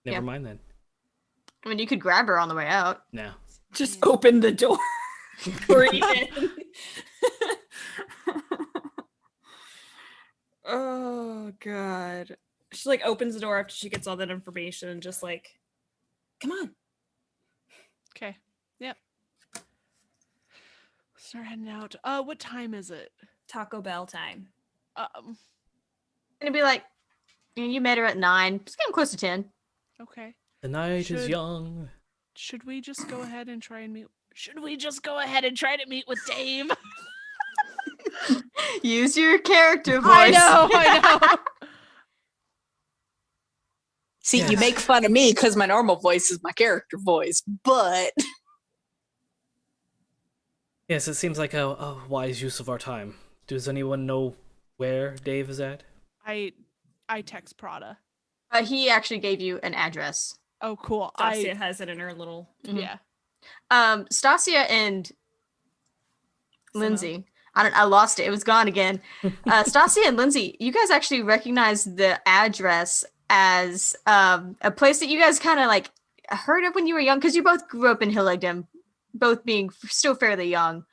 Never Yeah. mind then. I mean, you could grab her on the way out. No. Just open the door. Breathe in. Oh god. She like opens the door after she gets all that information and just like, come on. Okay. Yep. Start heading out. What time is it? Taco Bell time. Um, And be like, you met her at 9. It's getting close to 10. okay. The night is Should- young. Should we just go ahead and try and meet? Should we just go ahead and try to meet with Dave? Use your character voice. I know. See, you Yes. make fun of me because my normal voice is my character voice, but Yes, it seems like a wise use of our time. Does anyone know where Dave is at? I text Prada. He actually gave you an address. Oh, cool. Stacia has it in her little. Yeah. Stacia and Somehow. Lindsay. I lost it. It was gone again. Stacia and Lindsay, you guys actually recognize the address as a place that you guys kind of like heard of when you were young, because you both grew up in Hillegdom, both being still fairly young.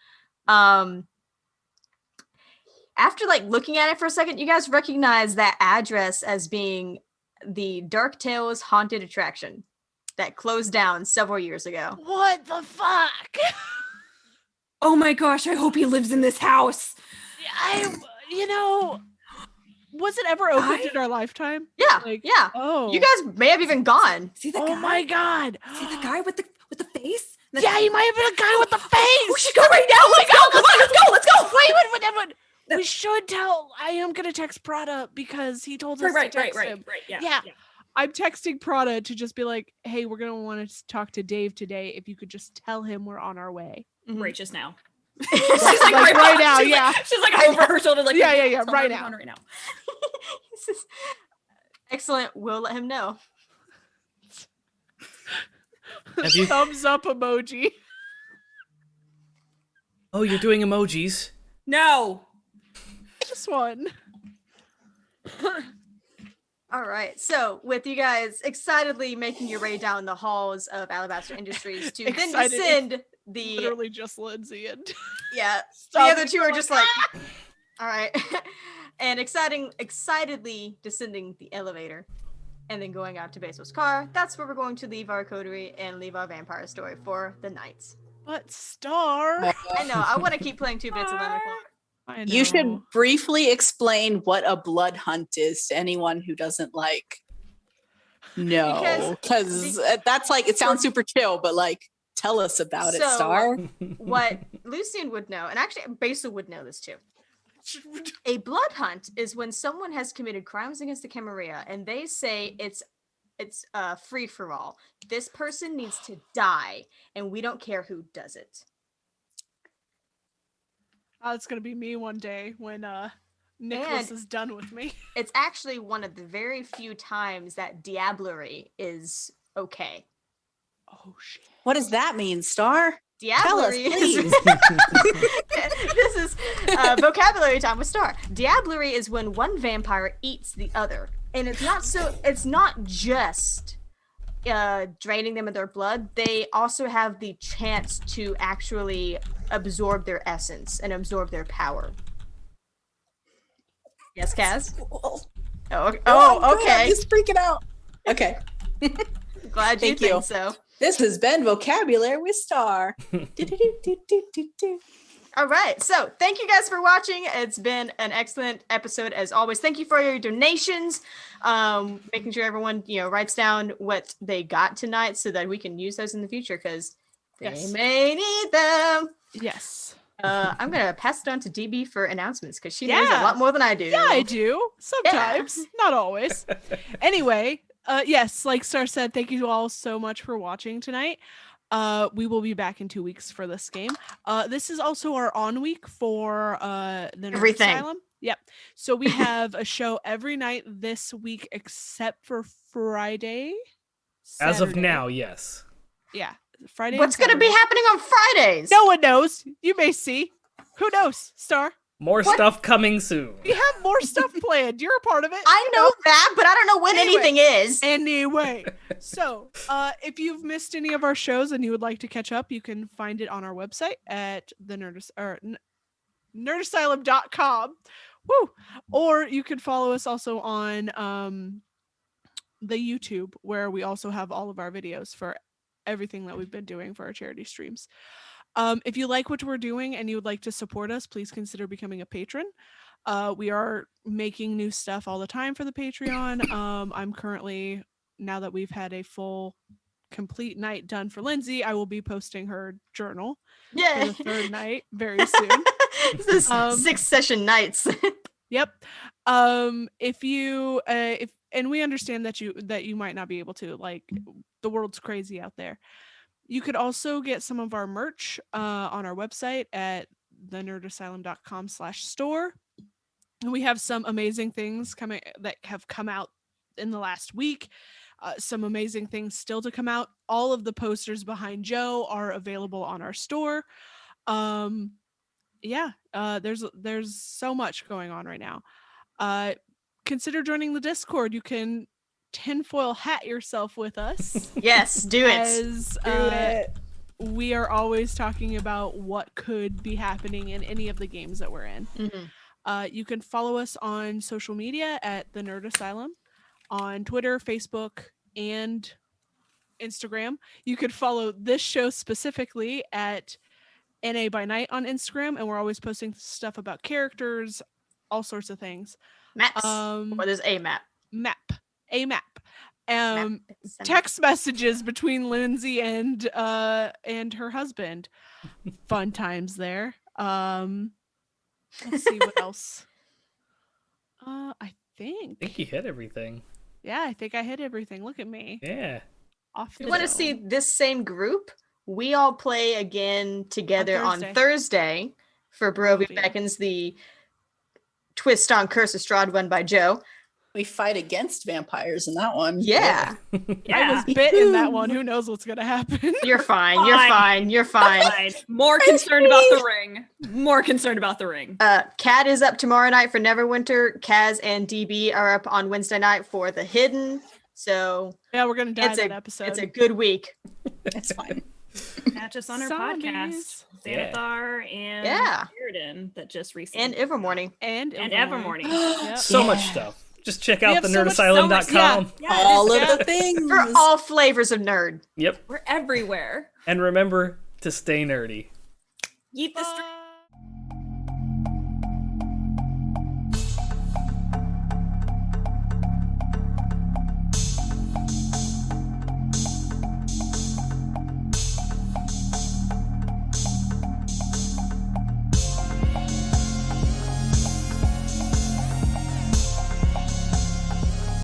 After like looking at it for a second, you guys recognize that address as being the Dark Tales haunted attraction that closed down several years ago. What the fuck? Oh my gosh! I hope he lives in this house. Was it ever opened in our lifetime? Yeah, Like, yeah. Oh. You guys may have even gone. See the Oh guy? my god. See the guy with the face? Yeah, he might have been a guy with the face. We should go right now. Let's go. Come on, let's go. Let's go. Wait. We should tell. I am gonna text Prada because he told us Right. to text him. Yeah. I'm texting Prada to just be like, hey, we're gonna want to talk to Dave today. If you could just tell him we're on our way. Right, just now. She's Like right now, she's yeah. Like, she's like over her shoulder, like Yeah, tell right her now. on right now. Excellent. We'll let him know. Have you? Thumbs up emoji. Oh, you're doing emojis. No. This one. All right. So, with you guys excitedly making your way down the halls of Alabaster Industries to then Excited. descend the Literally just Lindsay and the Stop other it, two you're are like, just like, all right, and excitedly descending the elevator, and then going out to Basil's car. That's where we're going to leave our coterie and leave our vampire story for the night. But Star. I know. I want to keep playing 2 minutes 11 o'clock. I you should know. briefly explain what a blood hunt is to anyone who doesn't know. Because that's like, it sounds super chill, but like, tell us about it, So- Star. What Lucien would know, and actually Basil would know this too. A blood hunt is when someone has committed crimes against the Camarilla and they say it's free for all. This person needs to die, and we don't care who does it. Oh, it's gonna be me one day when Nicolas And- is done with me. It's actually one of the very few times that diablerie is okay. Oh shit. What does that mean, Star? Tell us, Diablerie please. is this is vocabulary time with Star. Diablerie is when one vampire eats the other, and it's not just draining them of their blood. They also have the chance to actually absorb their essence and absorb their power. Yes, Kaz? Oh, Okay. I'm just freaking out. Okay. Glad you Thank you. think so. This has been Vocabulary with Star. Do-do-do-do-do-do. All right. So thank you guys for watching. It's been an excellent episode as always. Thank you for your donations. Making sure everyone, writes down what they got tonight so that we can use those in the future because they Yes. may need them. Yes. I'm going to pass it on to DB for announcements because she knows a Yeah. lot more than I do. Yeah, I do. Sometimes. Not always. Anyway, yes, like Star said, thank you all so much for watching tonight. We will be back in 2 weeks for this game. This is also our on week for the Nerd Everything. Asylum. Yep. So we have a show every night this week except for Friday. As of Saturday. now, yes. Yeah. Friday. and What's going to be Saturday. happening on Fridays? No one knows. You may see. Who knows, Star? More What? stuff coming soon. We have more stuff planned. You're a part of it. I know that, but I don't know when Anyway. anything is. Anyway, so if you've missed any of our shows and you would like to catch up, you can find it on our website at the nerdasylum.com. Woo! Or you can follow us also on the YouTube, where we also have all of our videos for everything that we've been doing for our charity streams. If you like what we're doing and you would like to support us, please consider becoming a patron. We are making new stuff all the time for the Patreon. I'm currently, now that we've had a full complete night done for Lindsay, I will be posting her journal for Yeah. the third night very soon. This is Um, 6 session nights. Yep. If you if and we understand that you might not be able to, like, the world's crazy out there. You could also get some of our merch on our website at thenerdasylum.com/store. We have some amazing things coming that have come out in the last week. Some amazing things still to come out. All of the posters behind Joe are available on our store. There's so much going on right now. Consider joining the Discord. You can tinfoil hat yourself with us. Yes, do it. As we are always talking about what could be happening in any of the games that we're in. You can follow us on social media at the Nerd Asylum on Twitter, Facebook, and Instagram. You could follow this show specifically at NA by Night on Instagram, and we're always posting stuff about characters, all sorts of things. Maps. What is a map? A map. Map. It's a Text messages between Lindsay and her husband. Fun times there. Let's see what else. I think you hit everything. Yeah, I think I hit everything. Look at me. Yeah. Off If you the want to dome. see this same group, we all play again together on Thursday for Barovia Barovia. Beckons, the twist on Curse of Strahd one by Joe. We fight against vampires in that one. Yeah. I was bit in that one. Who knows what's gonna happen? You're fine. You're fine. You're fine. Fine. More concerned about the ring. More concerned about the ring. Kat is up tomorrow night for Neverwinter. Kaz and DB are up on Wednesday night for The Hidden. So Yeah, we're gonna die it's that a episode. it's a good week. It's fine. Catch us on our Zombies. podcast. Yeah. Xanathar and Yeah. Sheridan that just recently And Evermorning. and Evermorning. Yep. So much stuff. Just check out have the so much- nerdasylum.com. Yeah, All Yeah. of the things. For all flavors of nerd. Yep. we're everywhere. And remember to stay nerdy. Eat the stream.